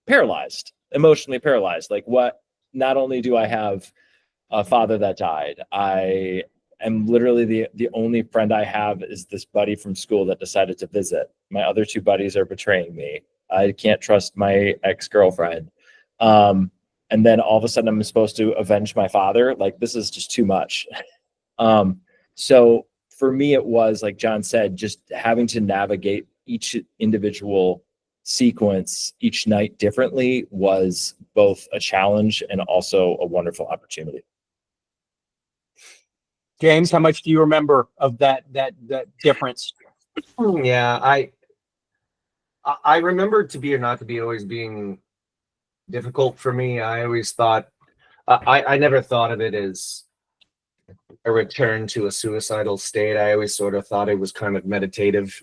paralyzed, emotionally paralyzed. Like, what? Not only do I have a father that died, I am literally the only friend I have is this buddy from school that decided to visit. My other two buddies are betraying me. I can't trust my ex-girlfriend. And then all of a sudden I'm supposed to avenge my father. Like, this is just too much. So for me, it was, like John said, just having to navigate each individual sequence each night differently was both a challenge and also a wonderful opportunity. James, how much do you remember of that difference? Yeah, I remember to be or not to be always being difficult for me. I always thought I never thought of it as a return to a suicidal state. I always sort of thought it was kind of meditative,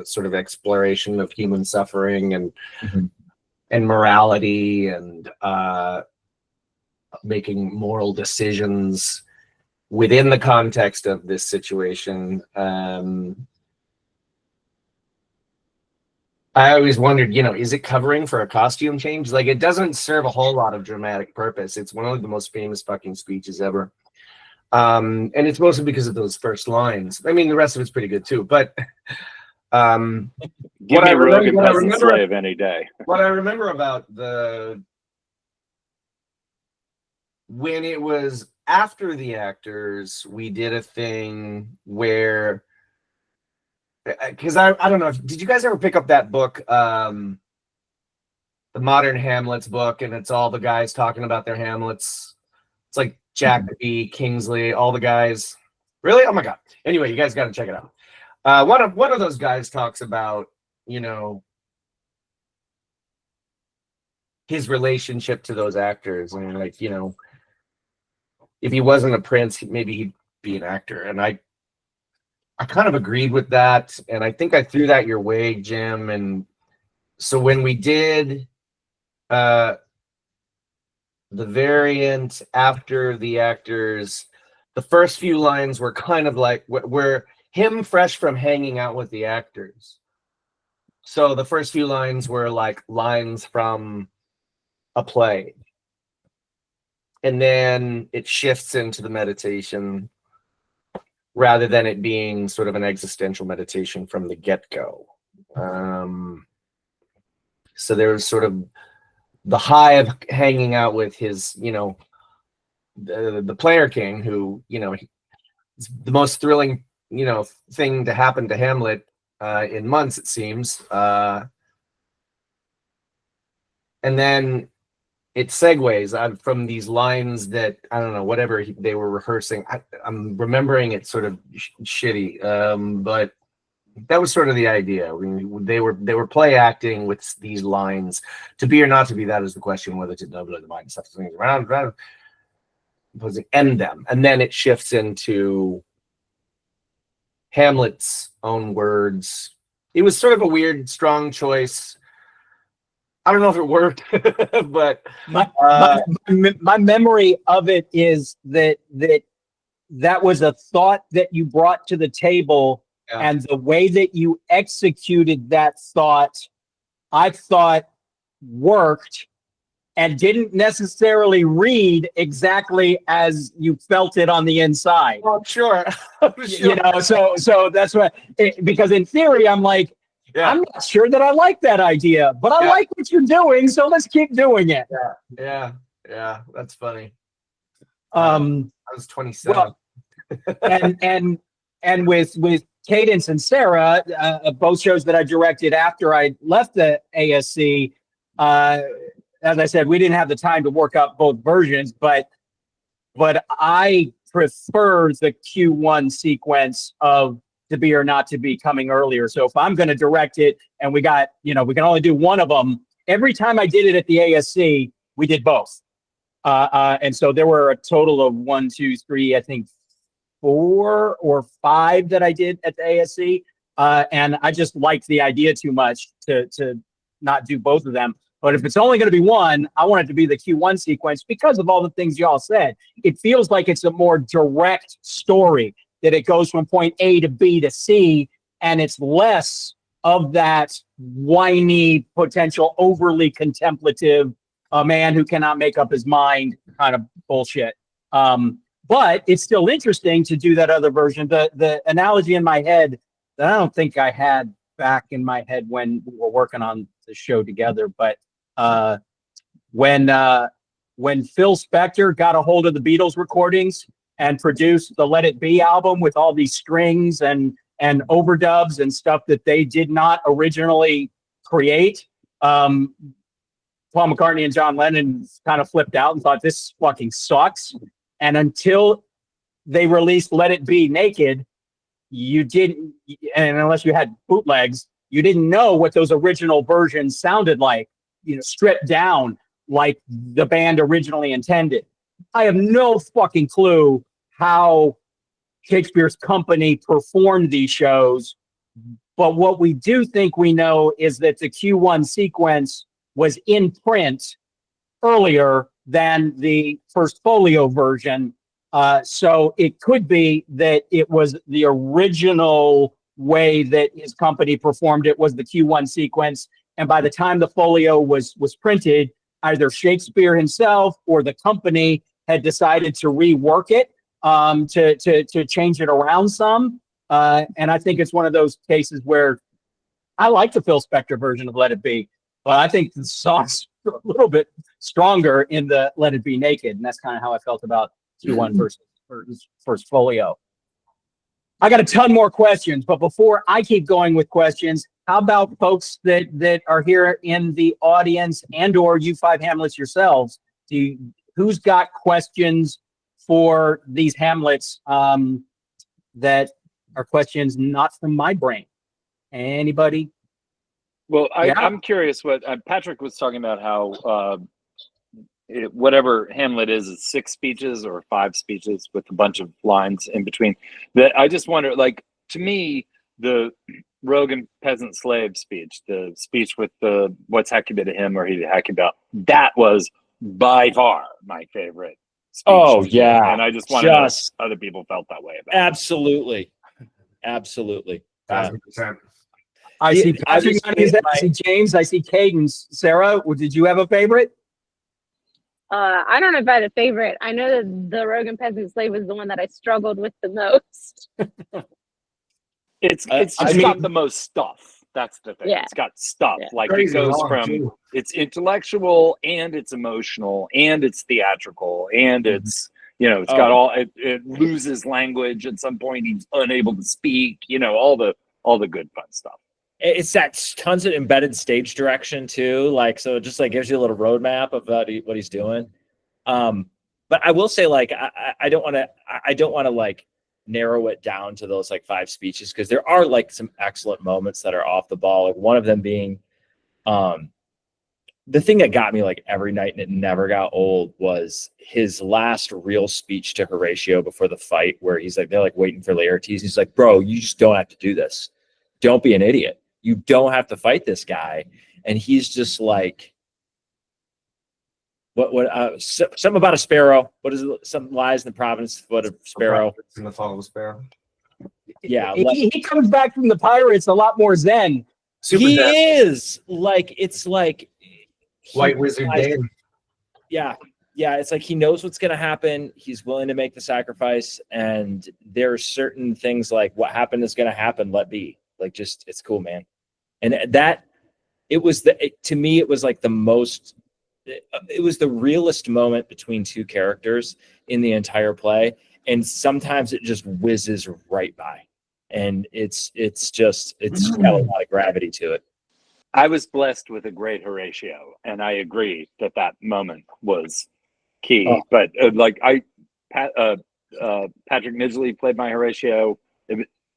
sort of exploration of human suffering and and morality and making moral decisions within the context of this situation. I always wondered, is it covering for a costume change? Like, it doesn't serve a whole lot of dramatic purpose. It's one of the most famous fucking speeches ever. And it's mostly because of those first lines. I mean, the rest of it's pretty good too, but Give me Rogue and Peasant Slave any day. What I remember about when it was after the actors, we did a thing where, because I don't know, did you guys ever pick up that book, the Modern Hamlets book, and it's all the guys talking about their Hamlets? It's like Jack B, Kingsley, all the guys. Really? Oh my god. Anyway, you guys got to check it out. One of those guys talks about, his relationship to those actors, and like, if he wasn't a prince, maybe he'd be an actor. And I kind of agreed with that, and I think I threw that your way, Jim. And so when we did the variant after the actors, the first few lines were kind of like were him fresh from hanging out with the actors, So the first few lines were like lines from a play. And then it shifts into the meditation rather than it being sort of an existential meditation from the get-go. So there's sort of the high of hanging out with his, the player king, who, it's the most thrilling, thing to happen to Hamlet in months, it seems. And then it segues out from these lines that, I don't know, whatever they were rehearsing. I'm remembering it sort of shitty, but that was sort of the idea. I mean, they were play acting with these lines. To be or not to be, that is the question. Whether to know the mind stuff things around, end them, and then it shifts into Hamlet's own words. It was sort of a weird, strong choice. I don't know if it worked, but my memory of it is that was a thought that you brought to the table. Yeah. And the way that you executed that thought, I thought worked and didn't necessarily read exactly as you felt it on the inside. Oh, sure. So that's what, because in theory, I'm like, yeah. I'm not sure that I like that idea, but I like what you're doing, so let's keep doing it. Yeah, that's funny. I was 27. Well, and with Cadence and Sarah, both shows that I directed after I left the ASC, as I said, we didn't have the time to work out both versions, but I prefer the Q1 sequence of To Be or Not to Be coming earlier. So if I'm going to direct it and we got, we can only do one of them, every time I did it at the ASC, we did both. And so there were a total of 1, 2, 3, I think 4 or 5 that I did at the ASC. And I just liked the idea too much to not do both of them. But if it's only going to be one, I want it to be the Q1 sequence because of all the things y'all said. It feels like it's a more direct story, that it goes from point A to B to C, and it's less of that whiny, potential overly contemplative, a man who cannot make up his mind kind of bullshit. But it's still interesting to do that other version. The analogy in my head that I don't think I had back in my head when we were working on the show together, but when Phil Spector got a hold of the Beatles recordings and produced the Let It Be album with all these strings and overdubs and stuff that they did not originally create, Paul McCartney and John Lennon kind of flipped out and thought, this fucking sucks. And until they released Let It Be naked, you didn't, and unless you had bootlegs, you didn't know what those original versions sounded like, stripped down like the band originally intended. I have no fucking clue how Shakespeare's company performed these shows, but what we do think we know is that the Q1 sequence was in print earlier than the first folio version. So it could be that it was the original way that his company performed it was the Q1 sequence. And by the time the folio was printed, either Shakespeare himself or the company had decided to rework it, to change it around some. And I think it's one of those cases where I like the Phil Spector version of Let It Be, but I think the song's a little bit stronger in the Let It Be Naked. And that's kind of how I felt about Q1 versus first folio. I got a ton more questions, but before I keep going with questions, how about folks that are here in the audience and or you 5 Hamlets yourselves? Who's got questions for these Hamlets that are questions not from my brain? Anybody? Well, I'm curious what Patrick was talking about, how whatever Hamlet is, it's 6 speeches or 5 speeches with a bunch of lines in between. That I just wonder, like, to me, the rogue and peasant slave speech, the speech with the what's Hecuba to him or he to Hecuba, that was by far my favorite speech. Oh yeah, and I just want to know if other people felt that way about absolutely. 1,000%. I see I Patrick was nodding his head. I my- see James. I see Cadence. Sarah, did you have a favorite? I don't know if I had a favorite. I know that the Rogan Peasant Slave was the one that I struggled with the most. It's I just mean- got the most stuff. That's the thing. Yeah. It's got stuff. Yeah. Like it Crazy goes long, from too. it's intellectual and it's emotional and it's theatrical and it's it's got all it loses language at some point. He's unable to speak. All the good fun stuff. It's that tons of embedded stage direction too. Like, so it just like gives you a little roadmap of what he's doing. But I will say, like, I don't want to like narrow it down to those like 5 speeches, because there are like some excellent moments that are off the ball. Like one of them being, the thing that got me like every night and it never got old was his last real speech to Horatio before the fight, where he's like, they're like waiting for Laertes. He's like, bro, you just don't have to do this. Don't be an idiot. You don't have to fight this guy. And he's just like, something about a sparrow. What is it? Some lies in the province of a sparrow. It's in the fall of a sparrow. Yeah. He comes back from the Pirates a lot more zen. He Zen. is like, it's like White Wizard Dane. Yeah. It's like he knows what's going to happen. He's willing to make the sacrifice. And there are certain things like what happened is going to happen. Let be. Like, just, it's cool, man. And that, to me, it was like the most, it was the realest moment between two characters in the entire play. And sometimes it just whizzes right by. And it's got a lot of gravity to it. I was blessed with a great Horatio, and I agree that moment was key. Oh. But Patrick Midgley played my Horatio.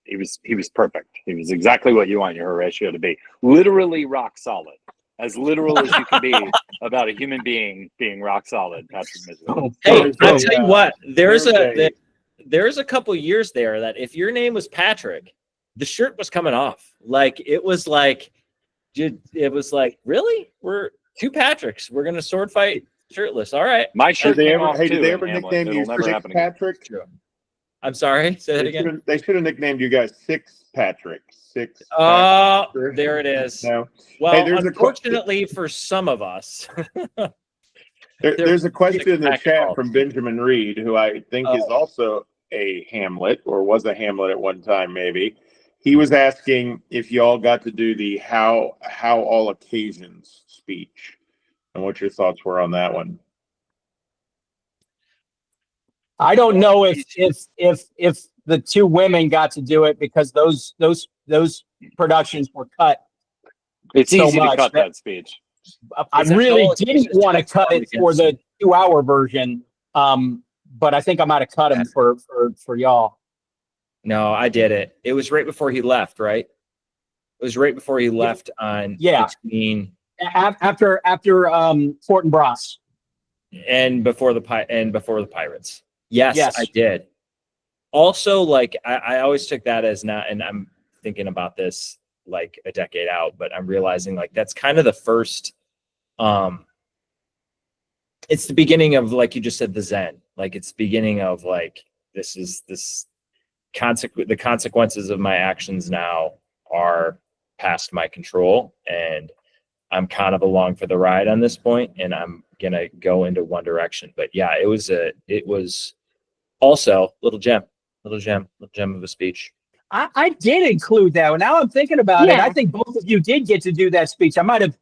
He was perfect. He was exactly what you want your Horatio to be. Literally rock solid, as literal as you can be about a human being being rock solid. Patrick Midgley. Hey, I'll tell you what. There's Thursday. a couple years there that if your name was Patrick, the shirt was coming off. Like it was like, really? We're 2 Patricks. We're gonna sword fight shirtless. All right. My shirt Did they came ever? off Hey, too did they in ever Hamlet. nickname you It'll never Six happen again. Patrick? I'm sorry. Say that again. They should have nicknamed you guys Six Patrick. Six. Oh, Patrick. there it is. No. Well, Hey, there's a unfortunately for some of us, There's a question in the Six chat Patrick. from Benjamin Reed, who I think is also a Hamlet, or was a Hamlet at one time, maybe. He was asking if y'all got to do the how all occasions speech, and what your thoughts were on that one. I don't know if the 2 women got to do it, because those productions were cut. It's So easy to much cut that- that speech. I It's a really whole- didn't it's want to just cut it for the 2-hour version, but I think I might have cut them for y'all. no, I did it. It was right before he left, right? It was right before he left on between After Fortinbras. and before the Pirates. Yes, Yes. I did. Also, like I always took that as not, and I'm thinking about this like a decade out, but I'm realizing like that's kind of the first. It's the beginning of, like you just said, the Zen. Like it's beginning of like the consequences of my actions now are past my control, and I'm kind of along for the ride on this point, and I'm gonna go into one direction. But yeah, it was also little gem of a speech. I did include that. Now I'm thinking about it. Yeah. I think both of you did get to do that speech. I might have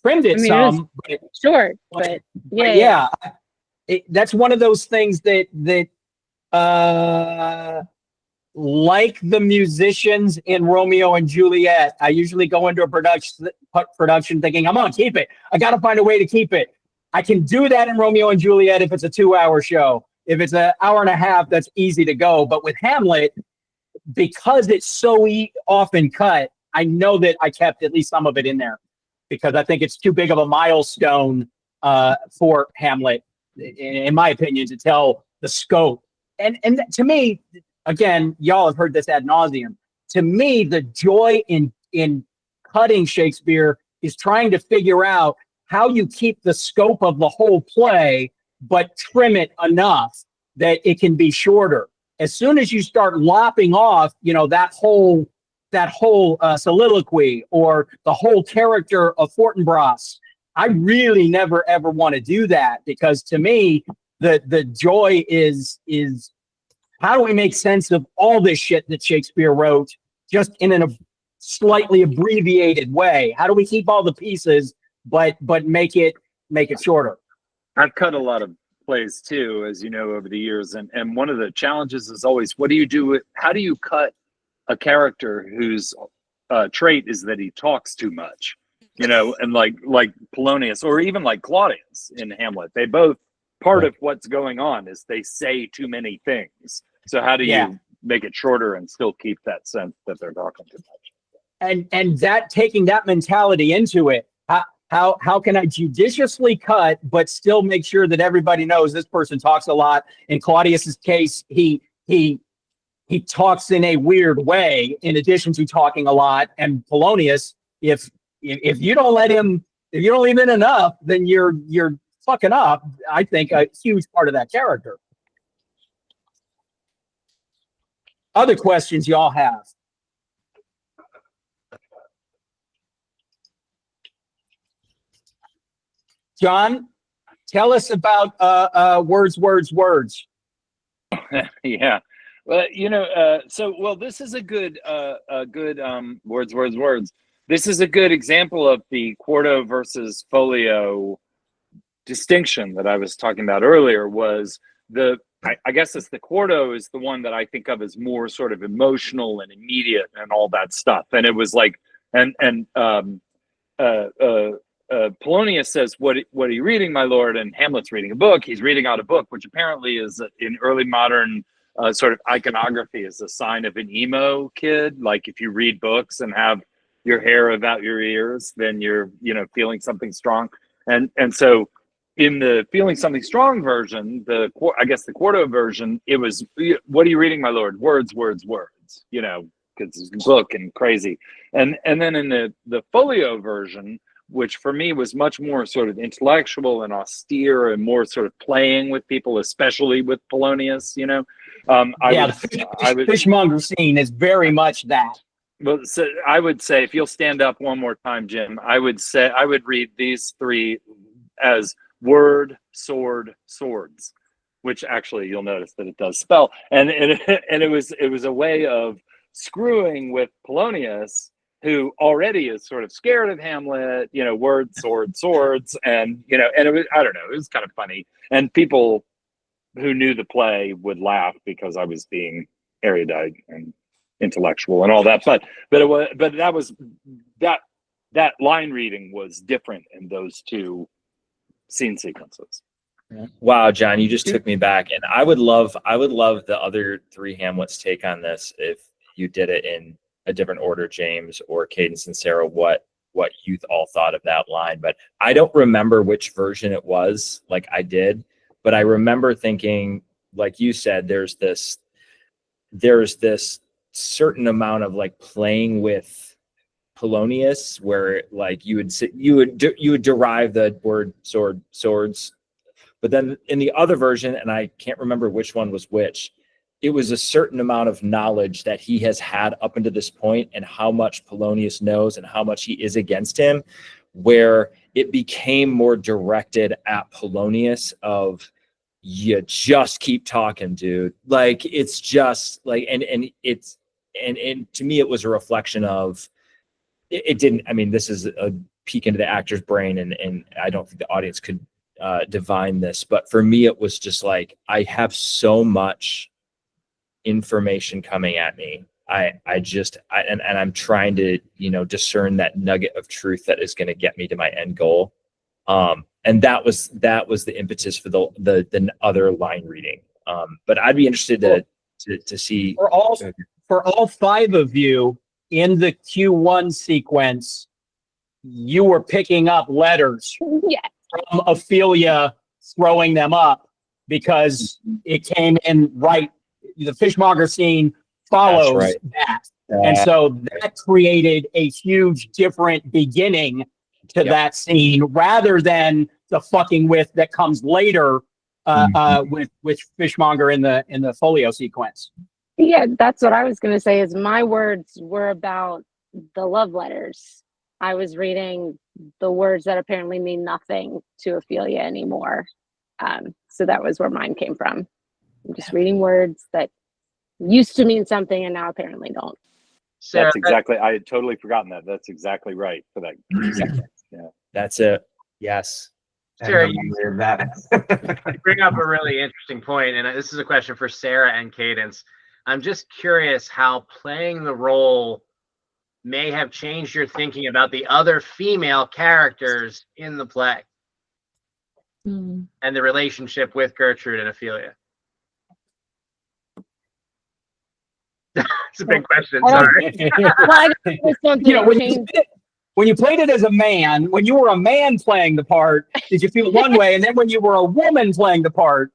trimmed it I mean, it was some, but short, but But yeah. that's one of those things that like the musicians in Romeo and Juliet, I usually go into a production thinking, I'm gonna keep it. I gotta find a way to keep it. I can do that in Romeo and Juliet if it's a 2-hour show. If it's an hour and a half, that's easy to go. But with Hamlet, because it's so often cut, I know that I kept at least some of it in there, because I think it's too big of a milestone for Hamlet, in my opinion, to tell the scope. And to me, again, y'all have heard this ad nauseum. To me, the joy in cutting Shakespeare is trying to figure out how you keep the scope of the whole play, but trim it enough that it can be shorter. As soon as you start lopping off, that whole that whole soliloquy or the whole character of Fortinbras. I really never ever want to do that, because to me, the joy is how do we make sense of all this shit that Shakespeare wrote just in a slightly abbreviated way? How do we keep all the pieces but make it shorter? I've cut a lot of plays too, as you know, over the years, and one of the challenges is always, what do you do with, how do you cut a character whose trait is that he talks too much, you know, and like Polonius, or even like Claudius in Hamlet, they both, part of what's going on is they say too many things. So how do you make it shorter and still keep that sense that they're talking too much? And that, taking that mentality into it, how can I judiciously cut but still make sure that everybody knows this person talks a lot? In Claudius's case, he talks in a weird way in addition to talking a lot. And Polonius, if you don't let him, if you don't leave in enough, then you're fucking up, I think, a huge part of that character. Other questions y'all have? John, tell us about words. Yeah. Well, you know, this is a good words. This is a good example of the quarto versus folio distinction that I was talking about earlier. Was I guess it's the quarto is the one that I think of as more sort of emotional and immediate and all that stuff. And it was like, Polonius says, what are you reading, my lord? And Hamlet's reading a book. He's reading out a book, which apparently is in early modern sort of iconography is a sign of an emo kid. Like if you read books and have your hair about your ears, then you're, you know, feeling something strong. And so in the feeling something strong version, I guess the quarto version, it was, what are you reading, my lord? Words, you know, because it's a book and crazy. And then in the folio version, which for me was much more sort of intellectual and austere and more sort of playing with people, especially with Polonius, you know. The fishmonger scene is very much that. Well, so I would say, if you'll stand up one more time, Jim, I would say I would read these three as word, sword, swords, which actually you'll notice that it does spell, and it was a way of screwing with Polonius, who already is sort of scared of Hamlet, you know, word, sword, swords, and you know, and it was, I don't know, it was kind of funny, and people who knew the play would laugh because I was being erudite and intellectual and all that, but that line reading was different in those two scene sequences. Wow, John, you just took me back, and I would love the other three Hamlets take on this if you did it in a different order, James or Cadence and Sarah, what you all thought of that line. But I don't remember which version it was, like I did, but I remember thinking, like you said, there's this certain amount of like playing with Polonius where like you would derive the word swords, but then in the other version, and I can't remember which one was which, it was a certain amount of knowledge that he has had up until this point and how much Polonius knows and how much he is against him, where it became more directed at Polonius of, you just keep talking, dude. Like, it's just like, and to me, it was a reflection of, it didn't, I mean, this is a peek into the actor's brain, and I don't think the audience could divine this, but for me, it was just like, I have so much information coming at me. And I'm trying to, you know, discern that nugget of truth that is going to get me to my end goal. And that was the impetus for the other line reading. But I'd be interested to see for all five of you in the Q1 sequence, you were picking up letters from Ophelia, throwing them up because it came in right. The fishmonger scene follows that. And so that created a huge different beginning to that scene rather than the fucking with that comes later with fishmonger in the folio sequence. Yeah, that's what I was going to say is my words were about the love letters. I was reading the words that apparently mean nothing to Ophelia anymore. So that was where mine came from. I'm just reading words that used to mean something and now apparently don't. Sarah, That's exactly. I had totally forgotten that. That's exactly right for that. Yeah. That's it. Yes. Sarah, And you I'm that. bring up a really interesting point, and this is a question for Sarah and Cadence. I'm just curious how playing the role may have changed your thinking about the other female characters in the play and the relationship with Gertrude and Ophelia. It's a big question. Sorry. Well, I just don't You know, think change. when you played it as a man, when you were a man playing the part, did you feel one way? And then when you were a woman playing the part,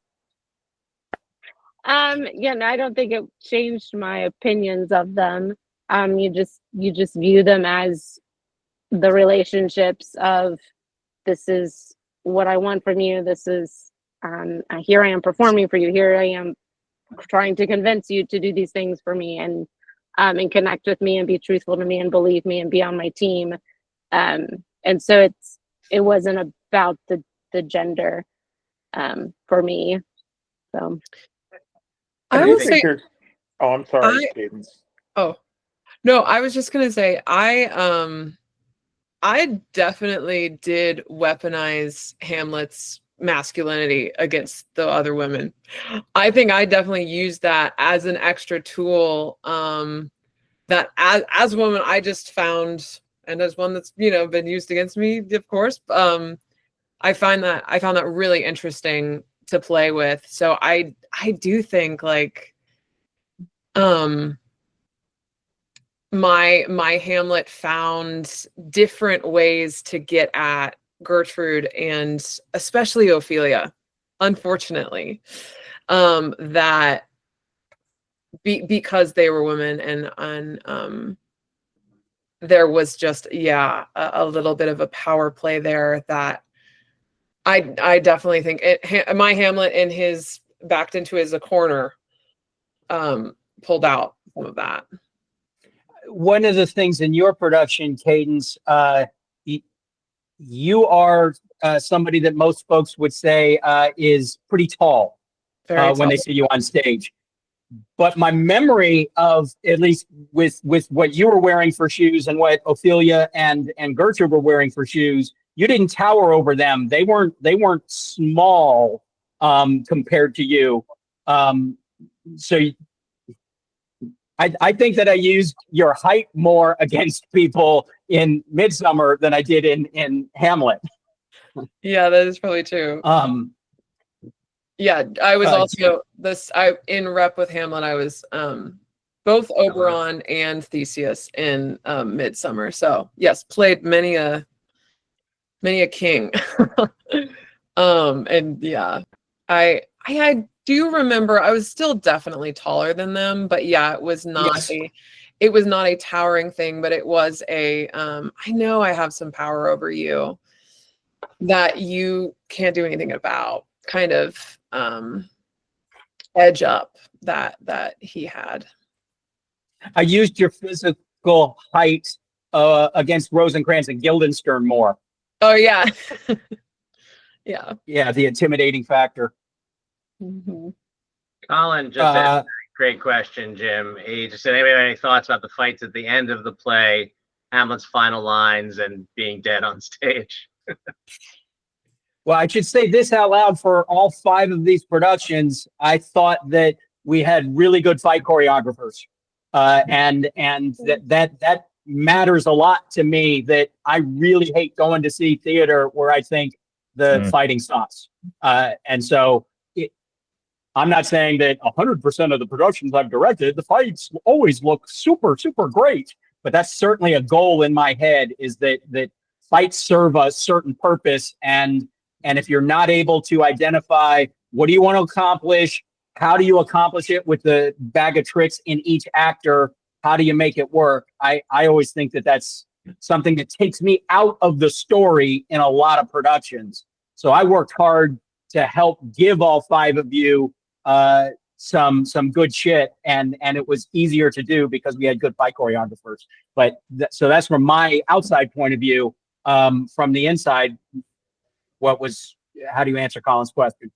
Yeah, no, I don't think it changed my opinions of them. You just view them as the relationships of this is what I want from you. This is here I am performing for you. Here I am trying to convince you to do these things for me and connect with me and be truthful to me and believe me and be on my team. And so it wasn't about the gender for me. So I will say, Oh, I'm sorry, Cadence. oh no, I was just gonna say I definitely did weaponize Hamlet's masculinity against the other women. I think I definitely used that as an extra tool. That as a woman, I just found, and as one that's been used against me, of course. I found that really interesting to play with. So I do think like my Hamlet found different ways to get at Gertrude and especially Ophelia, unfortunately, that because they were women and there was just a little bit of a power play there that I definitely think my Hamlet in his backed into his a corner pulled out some of that. one of the things in your production, Cadence, you are somebody that most folks would say is pretty tall when they see you on stage. But my memory of, at least with what you were wearing for shoes and what Ophelia and Gertrude were wearing for shoes, you didn't tower over them. They weren't small compared to you. So I think that I used your height more against people in Midsummer than I did in Hamlet. Yeah, that is probably true. Yeah, I was also in rep with Hamlet. I was both Oberon and Theseus in Midsummer. So yes, played many a king. And yeah, I do remember I was still definitely taller than them, but yeah, it was not a towering thing, but it was a I know I have some power over you that you can't do anything about kind of edge up that he had. I used your physical height against Rosencrantz and Guildenstern more. Oh yeah. Yeah, the intimidating factor. Mm-hmm. Colin just asked a great question, Jim. He just said, anybody have any thoughts about the fights at the end of the play, Hamlet's final lines, and being dead on stage? Well, I should say this out loud for all 5 of these productions. I thought that we had really good fight choreographers, and that matters a lot to me. That I really hate going to see theater where I think the fighting stops, and so I'm not saying that 100% of the productions I've directed, the fights always look super, super great, but that's certainly a goal in my head, is that fights serve a certain purpose. And if you're not able to identify what do you want to accomplish, how do you accomplish it with the bag of tricks in each actor, how do you make it work? I always think that that's something that takes me out of the story in a lot of productions. So I worked hard to help give all 5 of you some good shit, and it was easier to do because we had good fight choreographers. But so that's from my outside point of view. From the inside, how do you answer Colin's question?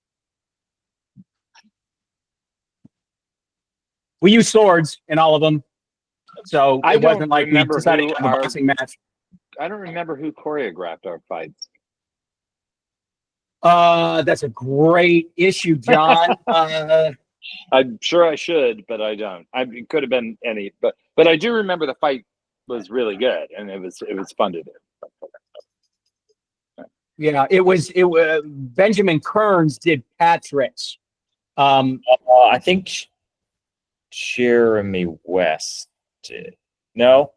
We use swords in all of them, so it wasn't like we decided to have a boxing match. I don't remember who choreographed our fights. That's a great issue, John. I'm sure I should, but I don't. It could have been any, but I do remember the fight was really good, and it was fun to do. Yeah, it was Benjamin Kearns did Patrick's. I think Jeremy West did. No,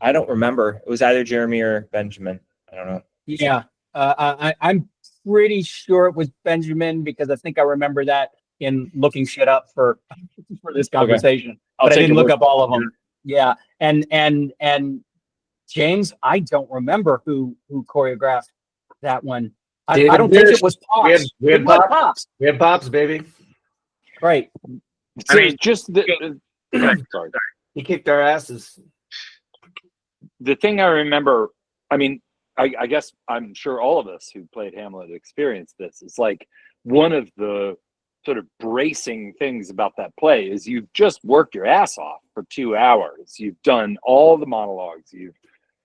I don't remember. It was either Jeremy or Benjamin. I don't know. Yeah, I'm pretty sure it was Benjamin because I think I remember that in looking shit up for this conversation. Okay. But I didn't look up all of them. Yeah, and James, I don't remember who choreographed that one. I don't think it was Pops. We had Pops. We had Pops, baby. Right. I mean, just sorry. He kicked our asses. The thing I remember, I mean, I guess I'm sure all of us who played Hamlet experienced this. It's like one of the sort of bracing things about that play is you've just worked your ass off for 2 hours. You've done all the monologues. You've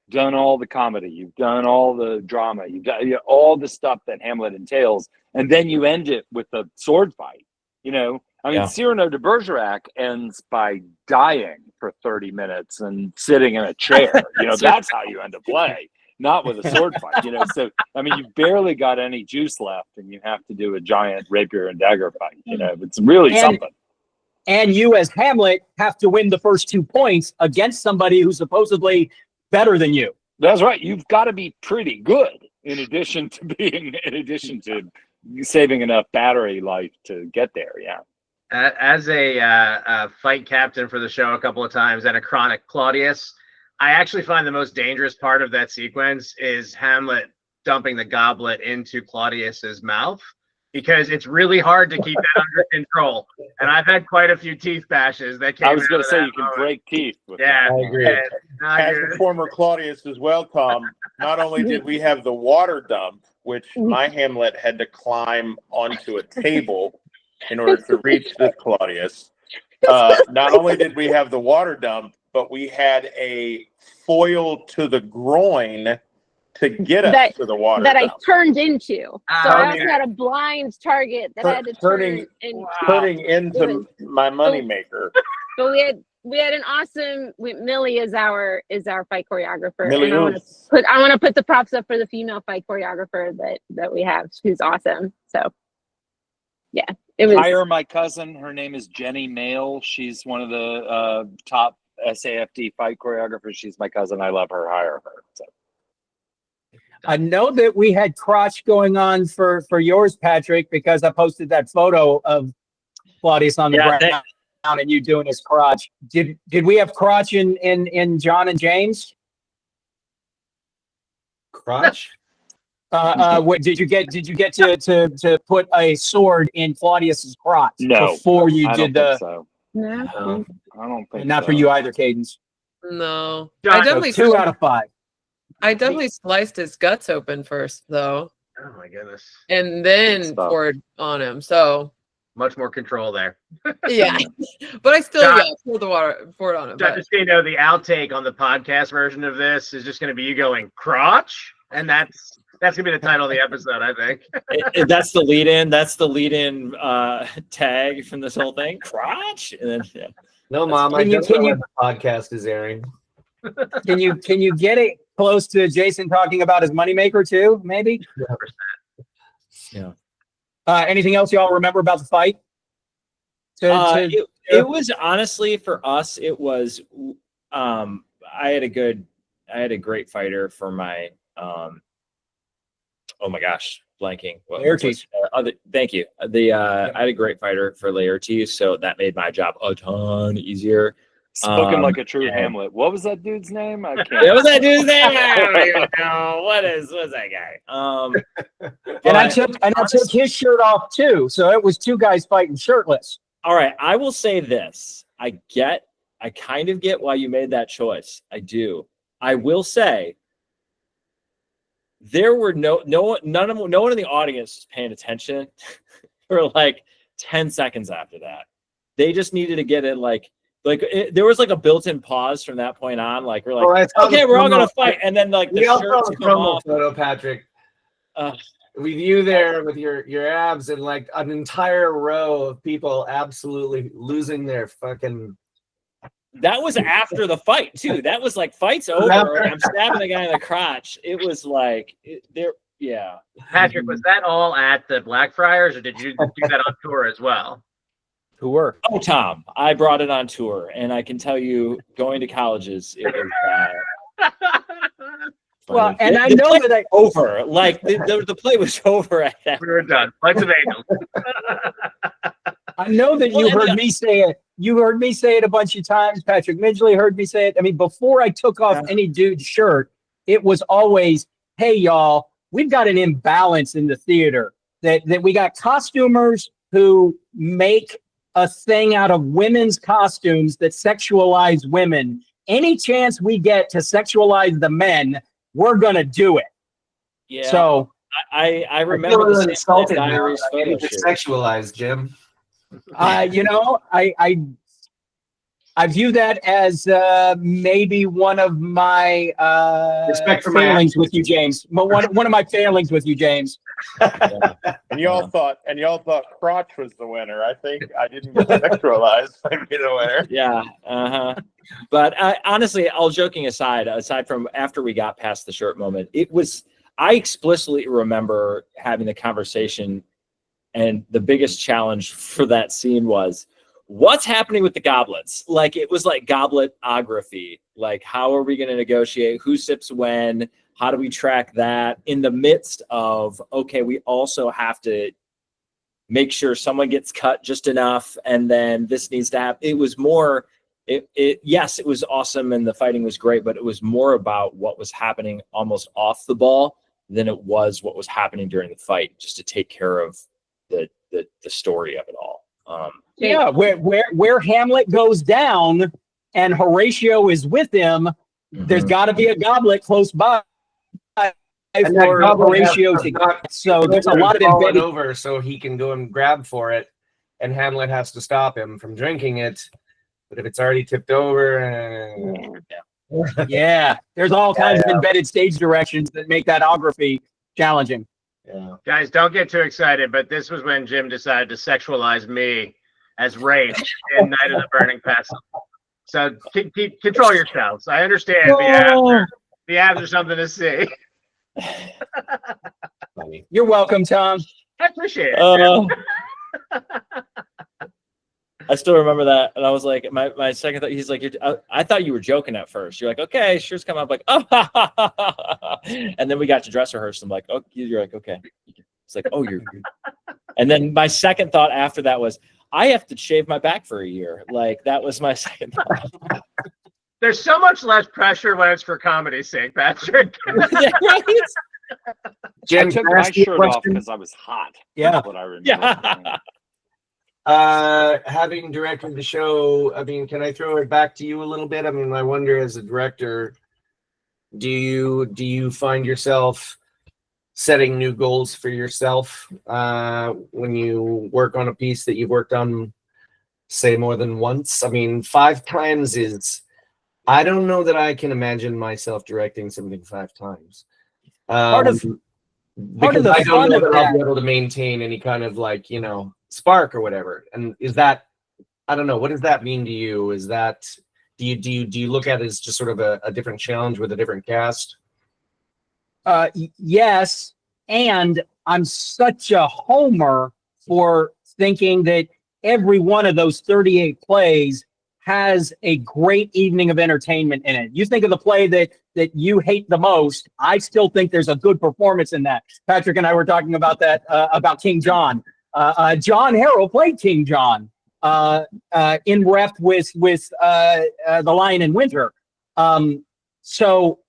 done all the comedy. You've done all the drama. You've done all the stuff that Hamlet entails. And then you end it with a sword fight, you know? I mean, Cyrano de Bergerac ends by dying for 30 minutes and sitting in a chair. You know, that's how you end a play, not with a sword fight, you know? So, I mean, you've barely got any juice left and you have to do a giant rapier and dagger fight, you know? It's really something. And you as Hamlet have to win the first 2 points against somebody who's supposedly better than you. That's right. You've got to be pretty good in addition to saving enough battery life to get there. Yeah. As a fight captain for the show a couple of times and a chronic Claudius, I actually find the most dangerous part of that sequence is Hamlet dumping the goblet into Claudius's mouth, because it's really hard to keep that under control. And I've had quite a few teeth bashes that came. I was going to say you can break teeth. With that. I agree. As the former Claudius as well, Tom, not only did we have the water dump, which my Hamlet had to climb onto a table in order to reach this Claudius. Not only did we have the water dump, but we had a foil to the groin to get us to the water that dump. I turned into. So I also had a blind target that I had to turn into my moneymaker. But we had an awesome Millie is our fight choreographer. Millie, and I want to put the props up for the female fight choreographer that we have. She's awesome. So yeah. It was hire my cousin. Her name is Jenny Mail. She's one of the top SAFD fight choreographers. She's my cousin. I love her. Hire her. So. I know that we had crotch going on for yours, Patrick, because I posted that photo of Claudius on the ground and you doing his crotch. Did we have crotch in John and James? Crotch? Did you get to put a sword in Claudius's crotch before you did the? So. No. I don't think. Not for you either, Cadence. No, I definitely 2 out of 5. I definitely sliced his guts open first, though. Oh my goodness! And then poured on him. So much more control there. Yeah, but I still poured the water, poured on him. Just so you know, the outtake on the podcast version of this is just going to be you going crotch, and that's gonna be the title of the episode, I think. That's the lead in. That's the lead in tag from this whole thing. Crotch. And then, No, Mom. I don't know when the podcast is airing. Can you get it close to Jason talking about his moneymaker too? Maybe. 100%. Yeah. Anything else y'all remember about the fight? It was honestly for us. It was. I had a great fighter for my. Oh my gosh, blanking. Laertes. Thank you. I had a great fighter for Laertes, so that made my job a ton easier. Spoken like a true Hamlet. What was that dude's name? I can't. What was that dude's name? I don't even know. What's that guy? And I took his shirt off too, so it was 2 guys fighting shirtless. All right, I will say this. I kind of get why you made that choice. I do. I will say there were no one in the audience was paying attention for like 10 seconds after that. They just needed to get it there was like a built-in pause from that point on. Like we're like, okay, we're all gonna fight, and then like the shirts come off. Photo, Patrick. With you there with your abs and like an entire row of people absolutely losing their fucking. That was after the fight too. That was like fight's over. And I'm stabbing the guy in the crotch. It was like yeah. Patrick, was that all at the Blackfriars, or did you do that on tour as well? Tour. Oh, Tom, I brought it on tour, and I can tell you, going to colleges, it was. Well, and I know that over. Like the play was over at that. We were done. Flights of Angels. I know that you heard me say it. You heard me say it a bunch of times. Patrick Midgley heard me say it. I mean, before I took off any dude's shirt, it was always, "Hey, y'all, we've got an imbalance in the theater. That we got costumers who make a thing out of women's costumes that sexualize women. Any chance we get to sexualize the men, we're gonna do it." Yeah. So I remember the insulted Diaries photo shoot. Sexualized, Jim. I view that as maybe one of my failings with you, James. One of my failings with you, James. And y'all thought crotch was the winner. I think I didn't get sexualized. Might be the winner. Yeah. But honestly, all joking aside from after we got past the shirt moment, I explicitly remember having the conversation, and the biggest challenge for that scene was, what's happening with the goblets? Like, it was like gobletography. Like, how are we going to negotiate? Who sips when? How do we track that? In the midst of, okay, we also have to make sure someone gets cut just enough, and then this needs to happen. It was more, yes, it was awesome, and the fighting was great, but it was more about what was happening almost off the ball than it was what was happening during the fight, just to take care of the story of it all. Yeah, where Hamlet goes down and Horatio is with him, there's got to be a goblet close by for Horatio to get. So there's a lot of embedded over, so he can go and grab for it, and Hamlet has to stop him from drinking it. But if it's already tipped over, yeah, there's all kinds of embedded stage directions that make that ography challenging. Yeah. Guys, don't get too excited, but this was when Jim decided to sexualize me as Rafe in Night of the Burning Pestle. So control yourselves. I understand the abs are something to see. You're welcome, Tom. I appreciate it. I still remember that, and I was like, my second thought, he's like, I thought you were joking at first. You're like, okay, shirts come up, like, oh, ha, ha, ha, ha. And then we got to dress rehearsal. I'm like, oh, you're like, okay. It's like, oh, you're. And then my second thought after that was, I have to shave my back for a year. Like, that was my second thought. There's so much less pressure when it's for comedy's sake, Patrick. Yeah, right? Jim, I took my shirt off because I was hot. Yeah. That's what I remember. Yeah. Having directed the show, I mean, can I throw it back to you a little bit? I mean, I wonder, as a director, do you find yourself setting new goals for yourself when you work on a piece that you've worked on, say, more than once? I mean, 5 times is, I don't know that I can imagine myself directing something 5 times. Because I don't know that I'll be able to maintain any kind of, like, spark or whatever. And is that, I don't know, what does that mean to you? Is that, do you look at it as just sort of a different challenge with a different cast? Yes, and I'm such a homer for thinking that every one of those 38 plays has a great evening of entertainment in it. You think of the play that you hate the most, I still think there's a good performance in that. Patrick and I were talking about that, about King John. John Harrell played King John in rep with The Lion in Winter. So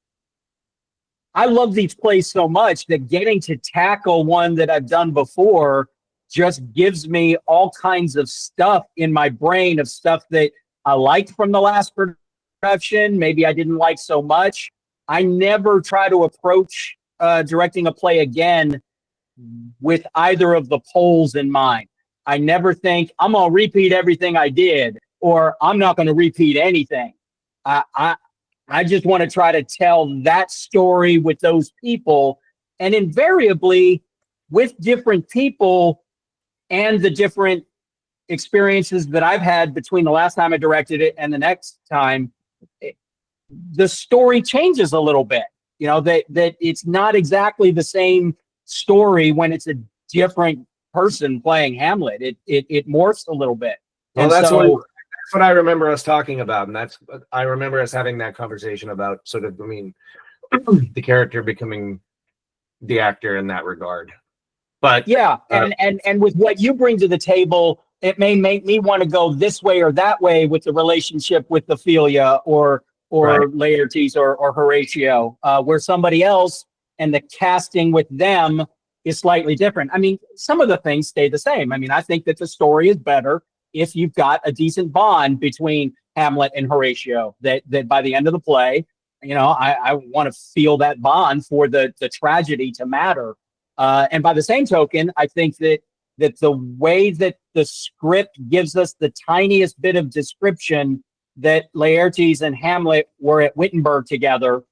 I love these plays so much that getting to tackle one that I've done before just gives me all kinds of stuff in my brain of stuff that I liked from the last production. Maybe I didn't like so much. I never try to approach directing a play again with either of the poles in mind. I never think I'm going to repeat everything I did, or I'm not going to repeat anything. I just want to try to tell that story with those people, and invariably with different people and the different experiences that I've had between the last time I directed it and the next time, the story changes a little bit. You know, that it's not exactly the same story when it's a different person playing Hamlet. It morphs a little bit. Well, And that's so, what I remember us talking about, and I remember us having that conversation about sort of, I mean, the character becoming the actor in that regard. But yeah, and with what you bring to the table, it may make me want to go this way or that way with the relationship with Ophelia or Right. Laertes or Horatio, where somebody else and the casting with them is slightly different. I mean, some of the things stay the same. I mean, I think that the story is better if you've got a decent bond between Hamlet and Horatio, that by the end of the play, you know, I want to feel that bond for the tragedy to matter. And by the same token, I think that the way that the script gives us the tiniest bit of description that Laertes and Hamlet were at Wittenberg together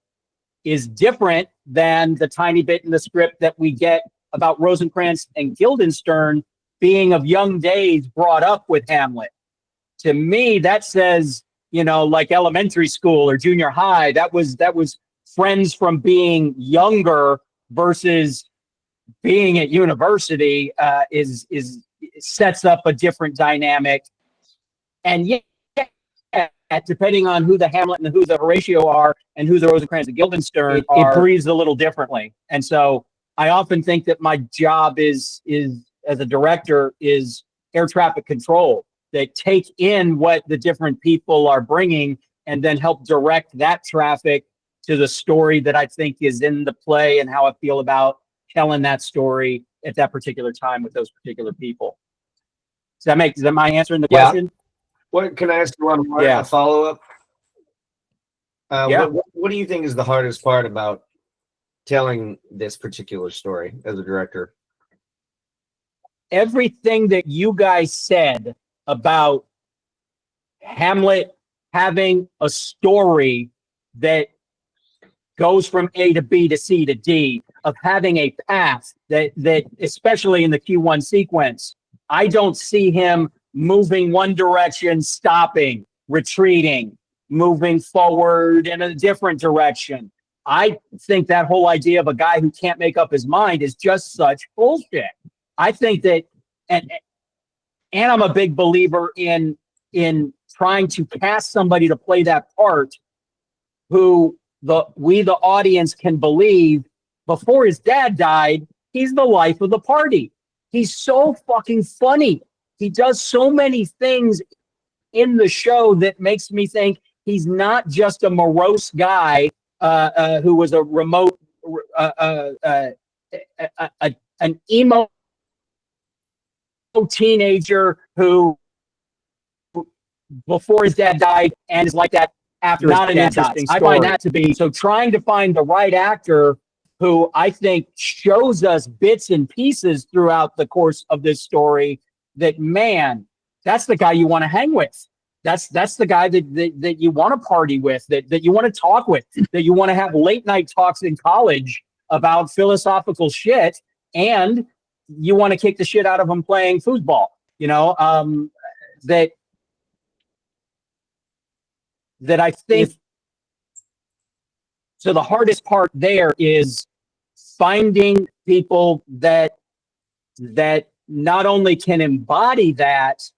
is different than the tiny bit in the script that we get about Rosencrantz and Guildenstern being of young days brought up with Hamlet. To me, that says, you know, like elementary school or junior high, that was friends from being younger versus being at university, is sets up a different dynamic. And yeah, depending on who the Hamlet and who the Horatio are and who the Rosencrantz and Guildenstern are, it breathes a little differently. And so I often think that my job is as a director is air traffic control. They take in what the different people are bringing and then help direct that traffic to the story that I think is in the play and how I feel about telling that story at that particular time with those particular people. Is that my answer in the question? What can I ask you one more? Yeah. A follow-up? Yeah. What do you think is the hardest part about telling this particular story as a director? Everything that you guys said about Hamlet having a story that goes from A to B to C to D, of having a path that especially in the Q1 sequence, I don't see him moving one direction, stopping, retreating, moving forward in a different direction. I think that whole idea of a guy who can't make up his mind is just such bullshit. I think that, and I'm a big believer in trying to cast somebody to play that part who we the audience can believe before his dad died, he's the life of the party. He's so fucking funny. He does so many things in the show that makes me think he's not just a morose guy who was a remote, an emo teenager who, before his dad died, and is like that after not his dad dies. I find that to be so. Trying to find the right actor who I think shows us bits and pieces throughout the course of this story that, man, that's the guy you want to hang with. That's the guy that you want to party with, that you want to talk with, that you want to have late night talks in college about philosophical shit, and you want to kick the shit out of him playing foosball. You know, that I think. So the hardest part there is finding people that not only can embody that,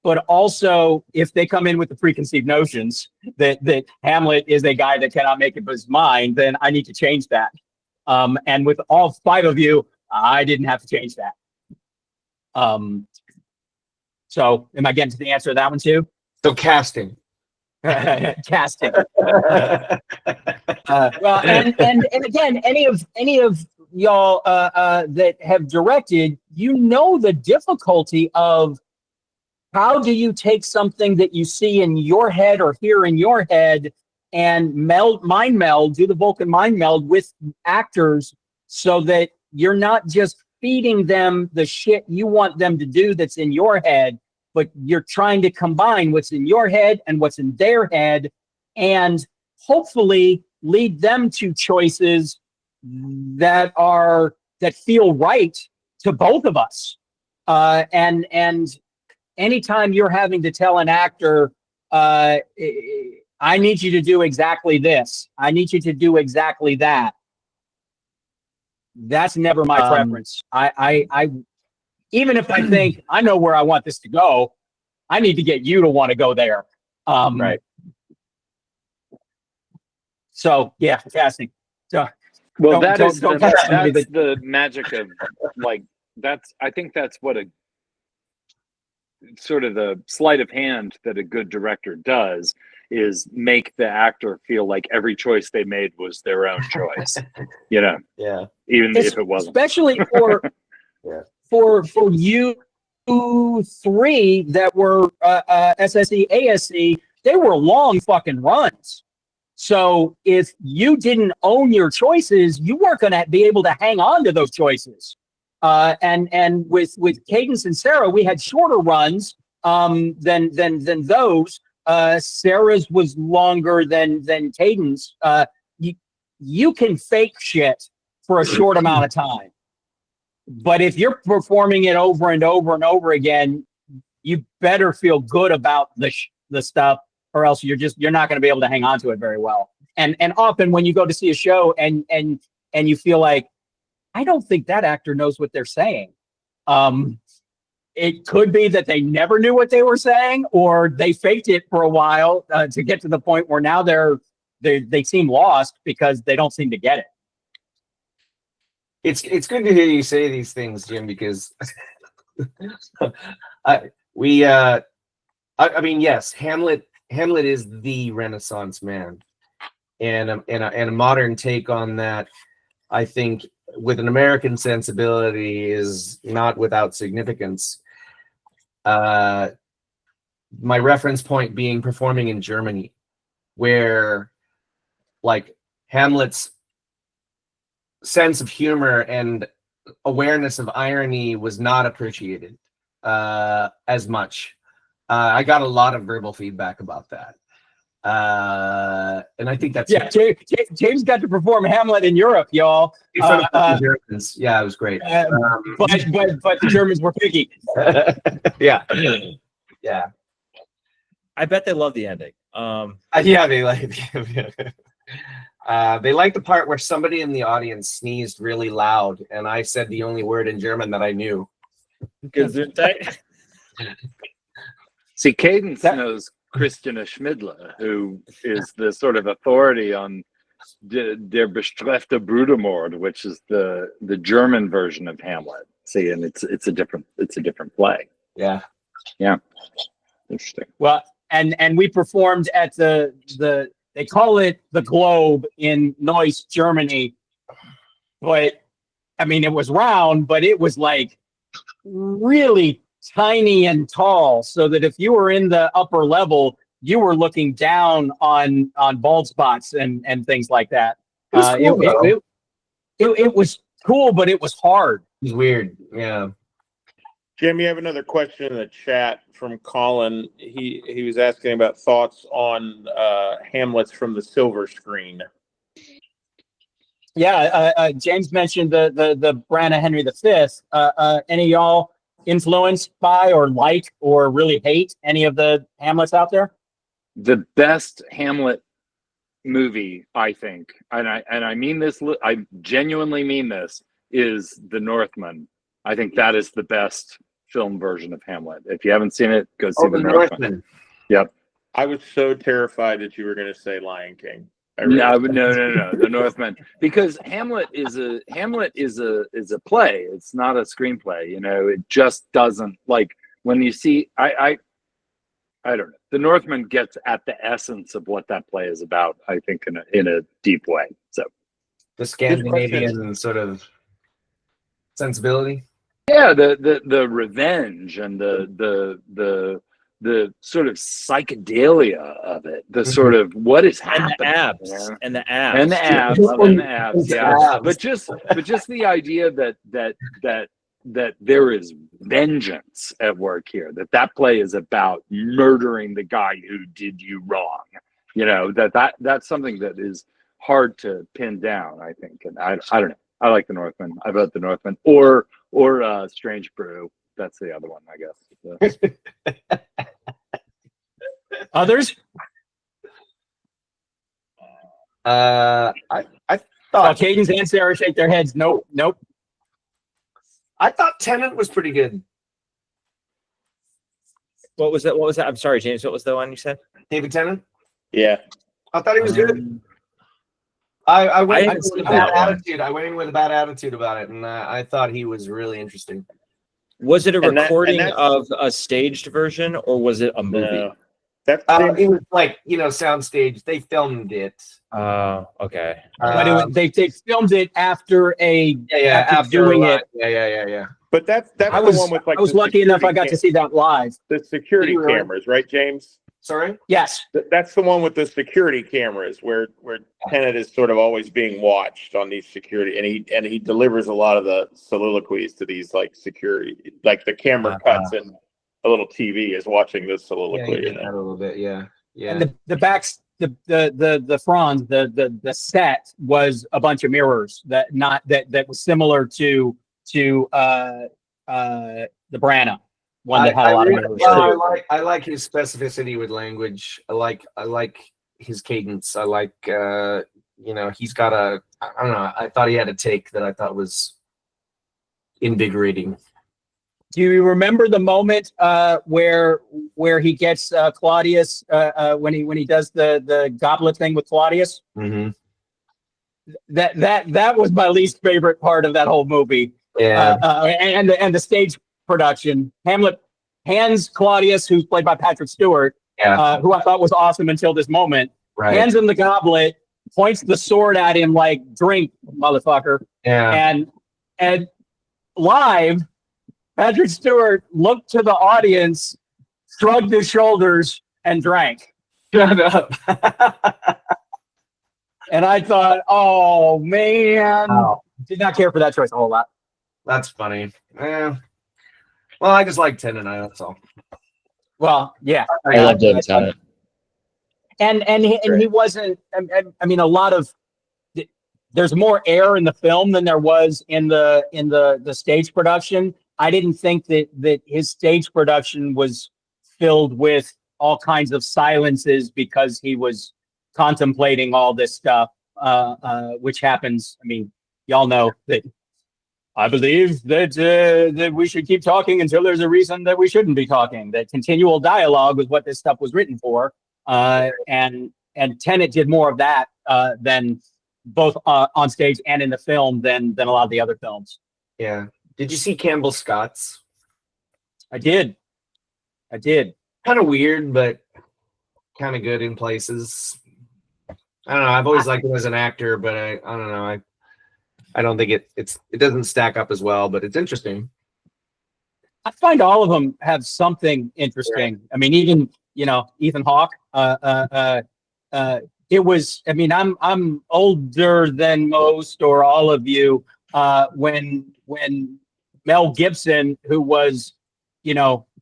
but also if they come in with the preconceived notions that Hamlet is a guy that cannot make up his mind, then I need to change that. And with all five of you, I didn't have to change that. So am I getting to the answer to that one too? So casting. Casting. Well, and again, any of y'all that have directed, you know the difficulty of how do you take something that you see in your head or hear in your head and mind meld, do the Vulcan mind meld with actors so that you're not just feeding them the shit you want them to do that's in your head, but you're trying to combine what's in your head and what's in their head and hopefully lead them to choices that feel right to both of us. And anytime you're having to tell an actor, I need you to do exactly this, I need you to do exactly that, that's never my preference. I even if I think I know where I want this to go, I need to get you to want to go there. Right. So yeah, casting. So Well, don't that's cast somebody that the magic of like I think that's what a sort of the sleight of hand that a good director does is make the actor feel like every choice they made was their own choice. Yeah, even if it wasn't. Especially for for you three that were SSE, ASC, they were long fucking runs. So if you didn't own your choices, you weren't going to be able to hang on to those choices. And with Cadence and Sarah, we had shorter runs than those. Sarah's was longer than Cadence. You can fake shit for a short amount of time, but if you're performing it over and over and over again, you better feel good about the stuff, or else you're not going to be able to hang on to it very well. And often when you go to see a show and you feel like, I don't think that actor knows what they're saying. It could be that they never knew what they were saying, or they faked it for a while to get to the point where now they seem lost because they don't seem to get it. It's good to hear you say these things, Jim, because I mean, yes, Hamlet is the Renaissance man, and a modern take on that, I think, with an American sensibility, is not without significance. My reference point being performing in Germany, where like Hamlet's sense of humor and awareness of irony was not appreciated as much. I got a lot of verbal feedback about that. And I think that's James got to perform Hamlet in Europe, y'all. In front of the Germans. Yeah, it was great. But the Germans were picky. Yeah. I bet they love the ending. Yeah, they like the part where somebody in the audience sneezed really loud, and I said the only word in German that I knew. See, Cadence knows Christina Schmidle, who is the sort of authority on Der Bestrafte Brudermord, which is the German version of Hamlet. See, and it's a different play. Yeah. Interesting. Well, and we performed at the they call it the Globe in Neuss, Germany, but I mean it was round, but it was like really tiny and tall, so that if you were in the upper level, you were looking down on bald spots and things like that. It was cool, but it was hard. It was weird. Yeah. Jim, you have another question in the chat from Colin. He was asking about thoughts on Hamlet's from the silver screen. Yeah, James mentioned the Branagh Henry V. Any of y'all influenced by or like or really hate any of the Hamlets out there? The best Hamlet movie, I think, and I mean this, I genuinely mean this, is The Northman. I think that is the best film version of Hamlet. If you haven't seen it, go see The Northman. Yep. I was so terrified that you were going to say Lion King. No, The Northman, because Hamlet is a play. It's not a screenplay. You know, it just doesn't, like, when you see, I don't know. The Northman gets at the essence of what that play is about, I think, in a deep way. So the Scandinavian sort of sensibility. Yeah, the revenge and the sort of psychedelia of it, the sort of what is And happening, the abs. you know? And the abs. And the abs, and the abs, yeah. Abs. But just the idea that there is vengeance at work here. That play is about murdering the guy who did you wrong. You know, that's something that is hard to pin down, I think. And I don't know. I like the Northman. I vote the Northman or Strange Brew. That's the other one, I guess. Others? I Oh, thought Cadence and Sarah shake their heads. Nope. I thought Tenet was pretty good. What was that? What was that? I'm sorry, James. What was the one you said? David Tennant. Yeah. I thought he was good. I went in with a bad that one. attitude. I went in with a bad attitude about it, and I thought he was really interesting. Was it a And recording that's- of a staged version, or was it a movie? No. That's It was like soundstage. They filmed it. Okay. But they filmed it after after doing it. Yeah. but that's I the was one with like I was the lucky enough I security got to see that live. the security Did you really? cameras, right, James? Sorry. Yes. That's the one with the security cameras where Tenet is sort of always being watched on these security, and he delivers a lot of the soliloquies to these like security, like the camera cuts and a little TV is watching this Yeah, soliloquy. you you did know? that a little bit. Yeah. And the backs the front the set was a bunch of mirrors that was similar to the Branagh one that had a lot of mirrors too. I like his specificity with language. I like his cadence. I like he's got I don't know. I thought he had a take that I thought was invigorating. Do you remember the moment where he gets Claudius when he does the goblet thing with Claudius? Mm-hmm. That was my least favorite part of that whole movie. Yeah. And the stage production. Hamlet hands Claudius, who's played by Patrick Stewart, who I thought was awesome until this moment, Right. hands him the goblet, points the sword at him like, drink, motherfucker. Yeah. And live, Patrick Stewart looked to the audience, shrugged his shoulders, and drank. Shut up. And I thought, oh man, Wow. did not care for that choice a whole lot. That's funny. Yeah. Well, I just like Tenet. That's all. Well, yeah. I love David Tennant. And he wasn't. I mean, a lot of there's more air in the film than there was in the stage production. I didn't think that his stage production was filled with all kinds of silences because he was contemplating all this stuff, which happens. I mean, y'all know that. I believe that we should keep talking until there's a reason that we shouldn't be talking. That continual dialogue was what this stuff was written for, and Tenet did more of that than both on stage and in the film than a lot of the other films. Yeah. Did you see Campbell Scott's? I did. Kind of weird, but kind of good in places. I don't know. I've always liked him as an actor, but I don't know. I don't think it doesn't stack up as well, but it's interesting. I find all of them have something interesting. Right. I mean, even Ethan Hawke. It was. I mean, I'm older than most or all of you. When Mel Gibson, who was,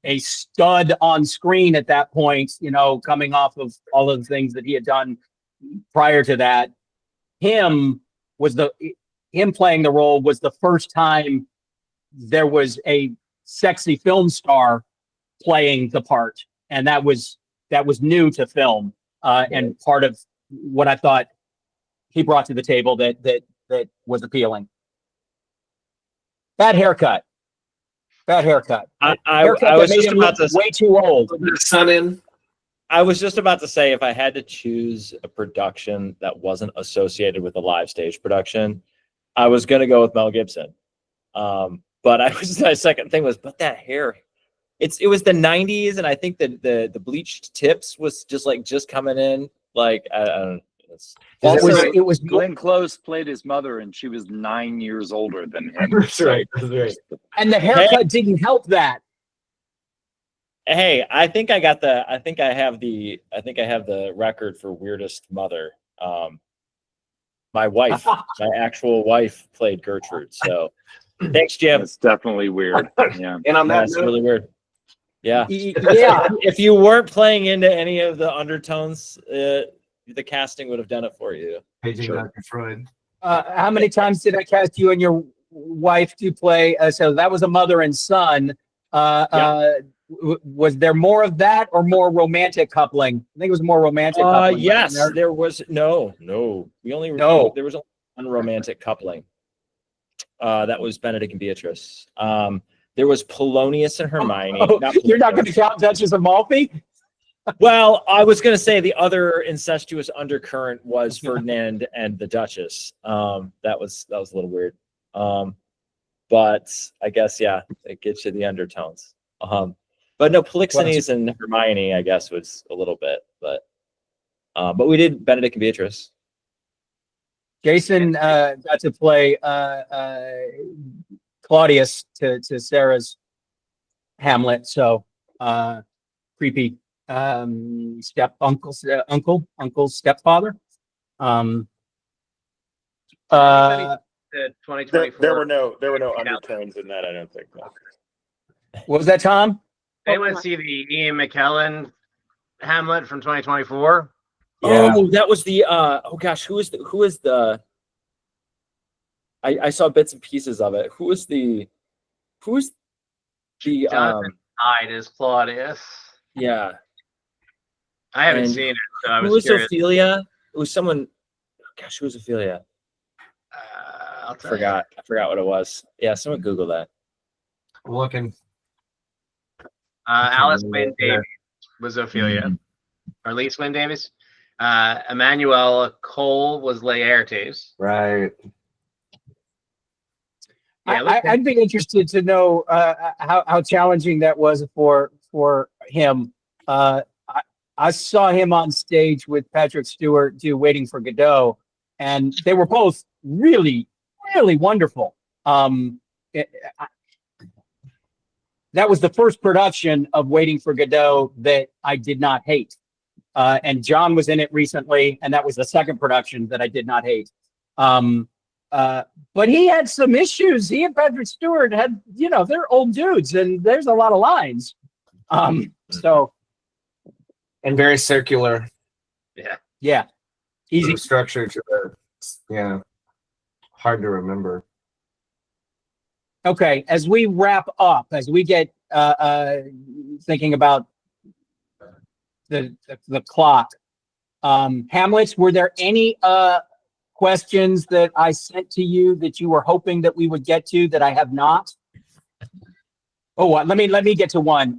a stud on screen at that point, coming off of all of the things that he had done prior to that, him playing the role was the first time there was a sexy film star playing the part, and that was new to film, and part of what I thought he brought to the table that was appealing. Bad haircut. I was just about to way too old. Sun in. I was just about to say, if I had to choose a production that wasn't associated with a live stage production, I was going to go with Mel Gibson. But my second thing was, but that hair, it was the 90s. And I think that the bleached tips was just coming in. Like, I don't know. It's, Also, it was Glenn Close played his mother, and she was 9 years older than him. That's right. That's right. and the haircut didn't help that. hey, I think I have the record for weirdest mother. My wife, my actual wife played Gertrude. So thanks, Jim. It's definitely weird. Yeah. And on that That's note, really weird. Yeah. Yeah. If you weren't playing into any of the undertones, the casting would have done it for you. paging Sure. Dr. Freud. How many times did I cast you and your wife to play? So that was a mother and son. Was there more of that or more romantic coupling? I think it was more romantic coupling. Yes, there was no. We only there was one romantic coupling. That was Benedict and Beatrice. There was Polonius and Hermione. You're not going to count Duchess of Malfi? Well, I was going to say the other incestuous undercurrent was Ferdinand and the Duchess. That was a little weird. But I guess it gets you the undertones. But no, Polixenes and Hermione, I guess, was a little bit, but we did Benedict and Beatrice. Jason got to play Claudius to Sarah's Hamlet. So creepy uncle's stepfather. The 2024. There were no undertones in that. I don't think. No. What was that, Tom? Anyone see the Ian McKellen Hamlet from 2024? Yeah. Oh, that was the who is the I saw bits and pieces of it. Who is the Jonathan Hyde is Claudius. yeah. I haven't And seen it, so I who was was curious. Ophelia? It was someone. Gosh, who was Ophelia? I'll I tell you. forgot what it was. Yeah, someone Google that. Looking. Alice Wynne Davies was Ophelia, or Lise Wynne Davies. Emmanuel Cole was Laertes. Right. Yeah, I'd be interested to know how challenging that was for him. I saw him on stage with Patrick Stewart do Waiting for Godot, and they were both really, really wonderful. That was the first production of Waiting for Godot that I did not hate. And John was in it recently, and that was the second production that I did not hate. But he had some issues. He and Patrick Stewart had, they're old dudes, and there's a lot of lines. So. And very circular. Yeah. Easy structure to the, hard to remember. Okay, as we wrap up, as we get thinking about the clock, Hamlets, were there any questions that I sent to you that you were hoping that we would get to that I have not? Oh, let me get to one.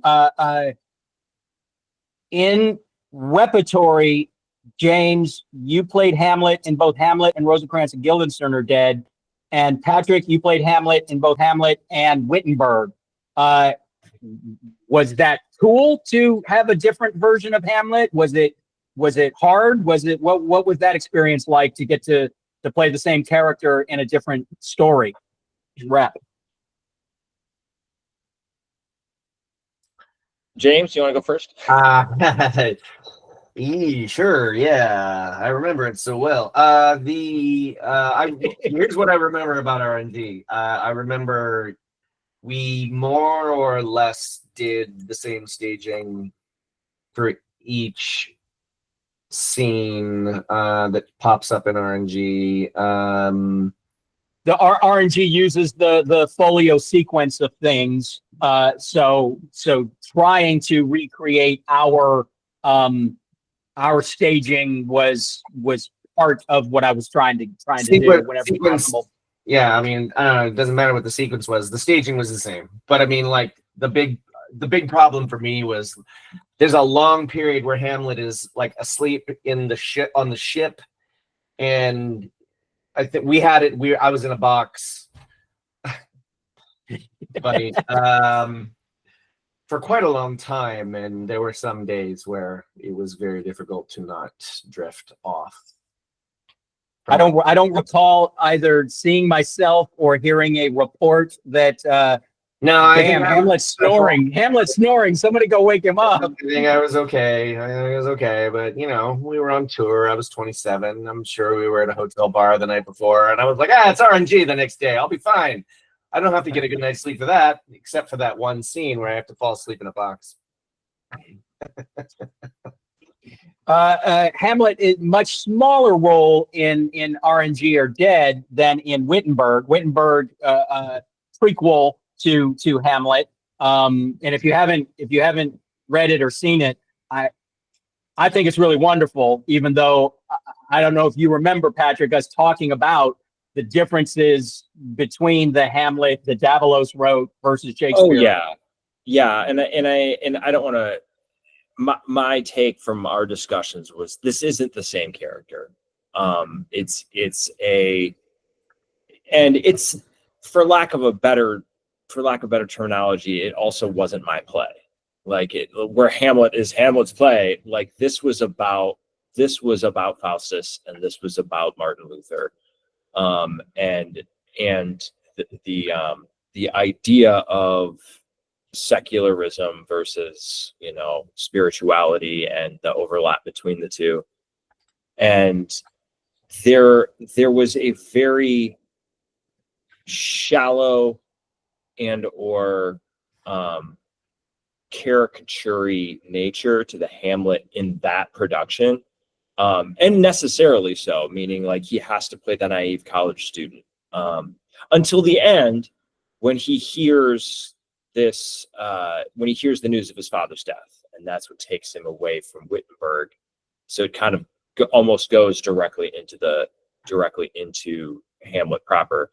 In repertory, James, you played Hamlet in both Hamlet and Rosencrantz and Guildenstern Are Dead. And Patrick, you played Hamlet in both Hamlet and Wittenberg. Was that cool to have a different version of Hamlet? Was it hard? What was that experience like to get to play the same character in a different story? Rap. James, you want to go first? Sure, yeah, I remember it so well. Here's what I remember about R&D. I remember we more or less did the same staging for each scene that pops up in RNG. The RNG uses the folio sequence of things. So trying to recreate our staging was part of what I was trying to do whenever possible. Yeah, I mean, it doesn't matter what the sequence was. The staging was the same. But I mean, like the big problem for me was there's a long period where Hamlet is like asleep on the ship, and I think we had it. I was in a box, buddy, for quite a long time, and there were some days where it was very difficult to not drift off. I don't recall either seeing myself or hearing a report that No, I think damn, Hamlet's snoring. Hamlet's snoring. Somebody go wake him up. I think I was okay. I think it was okay, but you know, we were on tour. I was 27. I'm sure we were at a hotel bar the night before, and I was like, it's RNG the next day. I'll be fine. I don't have to get a good night's sleep for that, except for that one scene where I have to fall asleep in a box. Hamlet is much smaller role in RNG or Dead than in Wittenberg. Wittenberg prequel to Hamlet. And if you haven't read it or seen it, I think it's really wonderful. Even though I don't know if you remember, Patrick, us talking about the differences between the Hamlet that Davalos wrote versus Shakespeare. Oh yeah, and I don't want to. My take from our discussions was this isn't the same character. It's for lack of better terminology, it also wasn't my play. Like where Hamlet is Hamlet's play, like this was about Faustus, and this was about Martin Luther, and the idea of secularism versus spirituality and the overlap between the two. And there was a very shallow and or caricature-y nature to the Hamlet in that production, and necessarily so, meaning like he has to play the naive college student until the end when he hears the news of his father's death, and that's what takes him away from Wittenberg. So it kind of almost goes directly into Hamlet proper.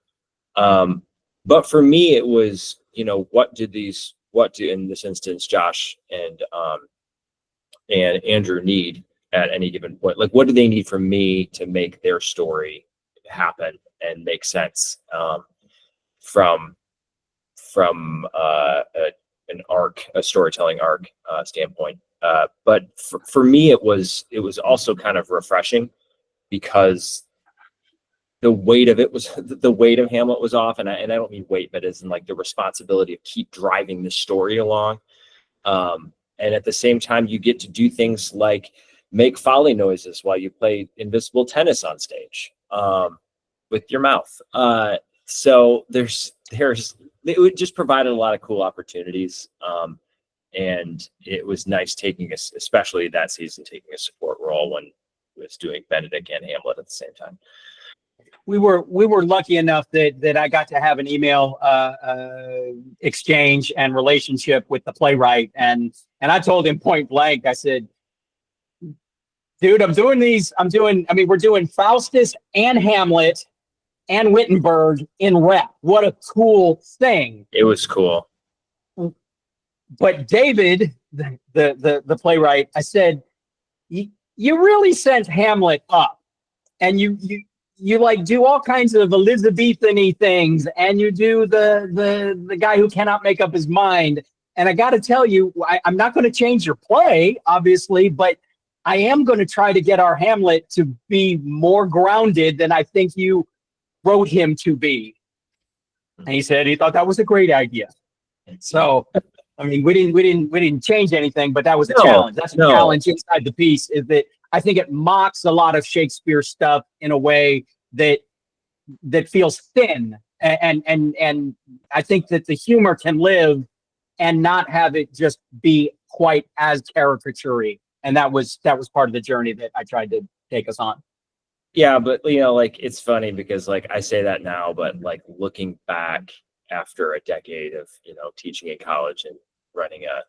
But for me, it was, what do in this instance Josh and Andrew need at any given point? Like, what do they need from me to make their story happen and make sense from a storytelling arc standpoint. But for me, it was also kind of refreshing because the weight of Hamlet was off, and I don't mean weight, but as in like the responsibility of keep driving the story along. And at the same time, you get to do things like make folly noises while you play invisible tennis on stage with your mouth. So it just provided a lot of cool opportunities. And it was nice especially that season, taking a support role when it was doing Benedict and Hamlet at the same time. We were lucky enough that I got to have an email exchange and relationship with the playwright, and I told him point blank, I said, dude, we're doing Faustus and Hamlet and Wittenberg in rep. What a cool thing. It was cool. But David, the playwright, I said, you really sent Hamlet up, and you like do all kinds of Elizabethan-y things, and you do the guy who cannot make up his mind. And I got to tell you, I'm not going to change your play, obviously, but I am going to try to get our Hamlet to be more grounded than I think you wrote him to be. And he said he thought that was a great idea. So, I mean, we didn't change anything, but that was a challenge. That's a challenge inside the piece, is that I think it mocks a lot of Shakespeare stuff in a way that feels thin. And I think that the humor can live and not have it just be quite as caricature-y. And that was part of the journey that I tried to take us on. Yeah, but like it's funny because like I say that now, but like looking back after a decade of teaching at college and running a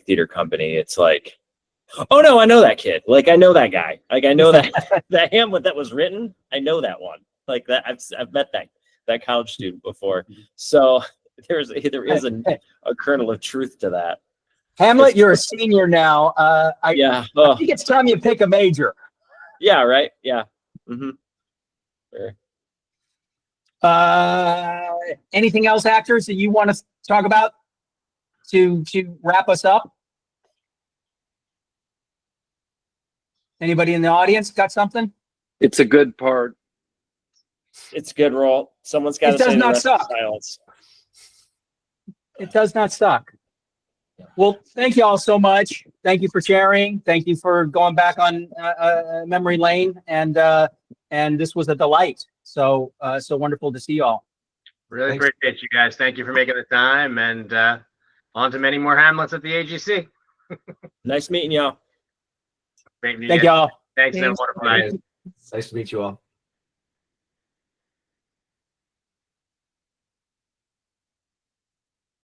theater company, it's like, oh no, I know that kid. Like I know that guy. Like I know that that Hamlet that was written. I know that one. Like that I've met that college student before. So there is a kernel of truth to that. Hamlet, you're a senior now. I think it's time you pick a major. Yeah, right. Yeah. Mm-hmm. Sure. Anything else, actors, that you want to talk about to wrap us up? Anybody in the audience got something? It's a good part. It's a good role. Someone's got It to does say the not rest in suck. silence. It does not suck. Well, thank you all so much. Thank you for sharing. Thank you for going back on memory lane, and this was a delight. So so wonderful to see you all. Really Thanks. appreciate you guys. Thank you for making the time, and on to many more Hamlets at the AGC. Nice meeting y'all. Great meeting Thank you. y'all. Thanks, and have a Thanks. wonderful night. Nice to meet you all.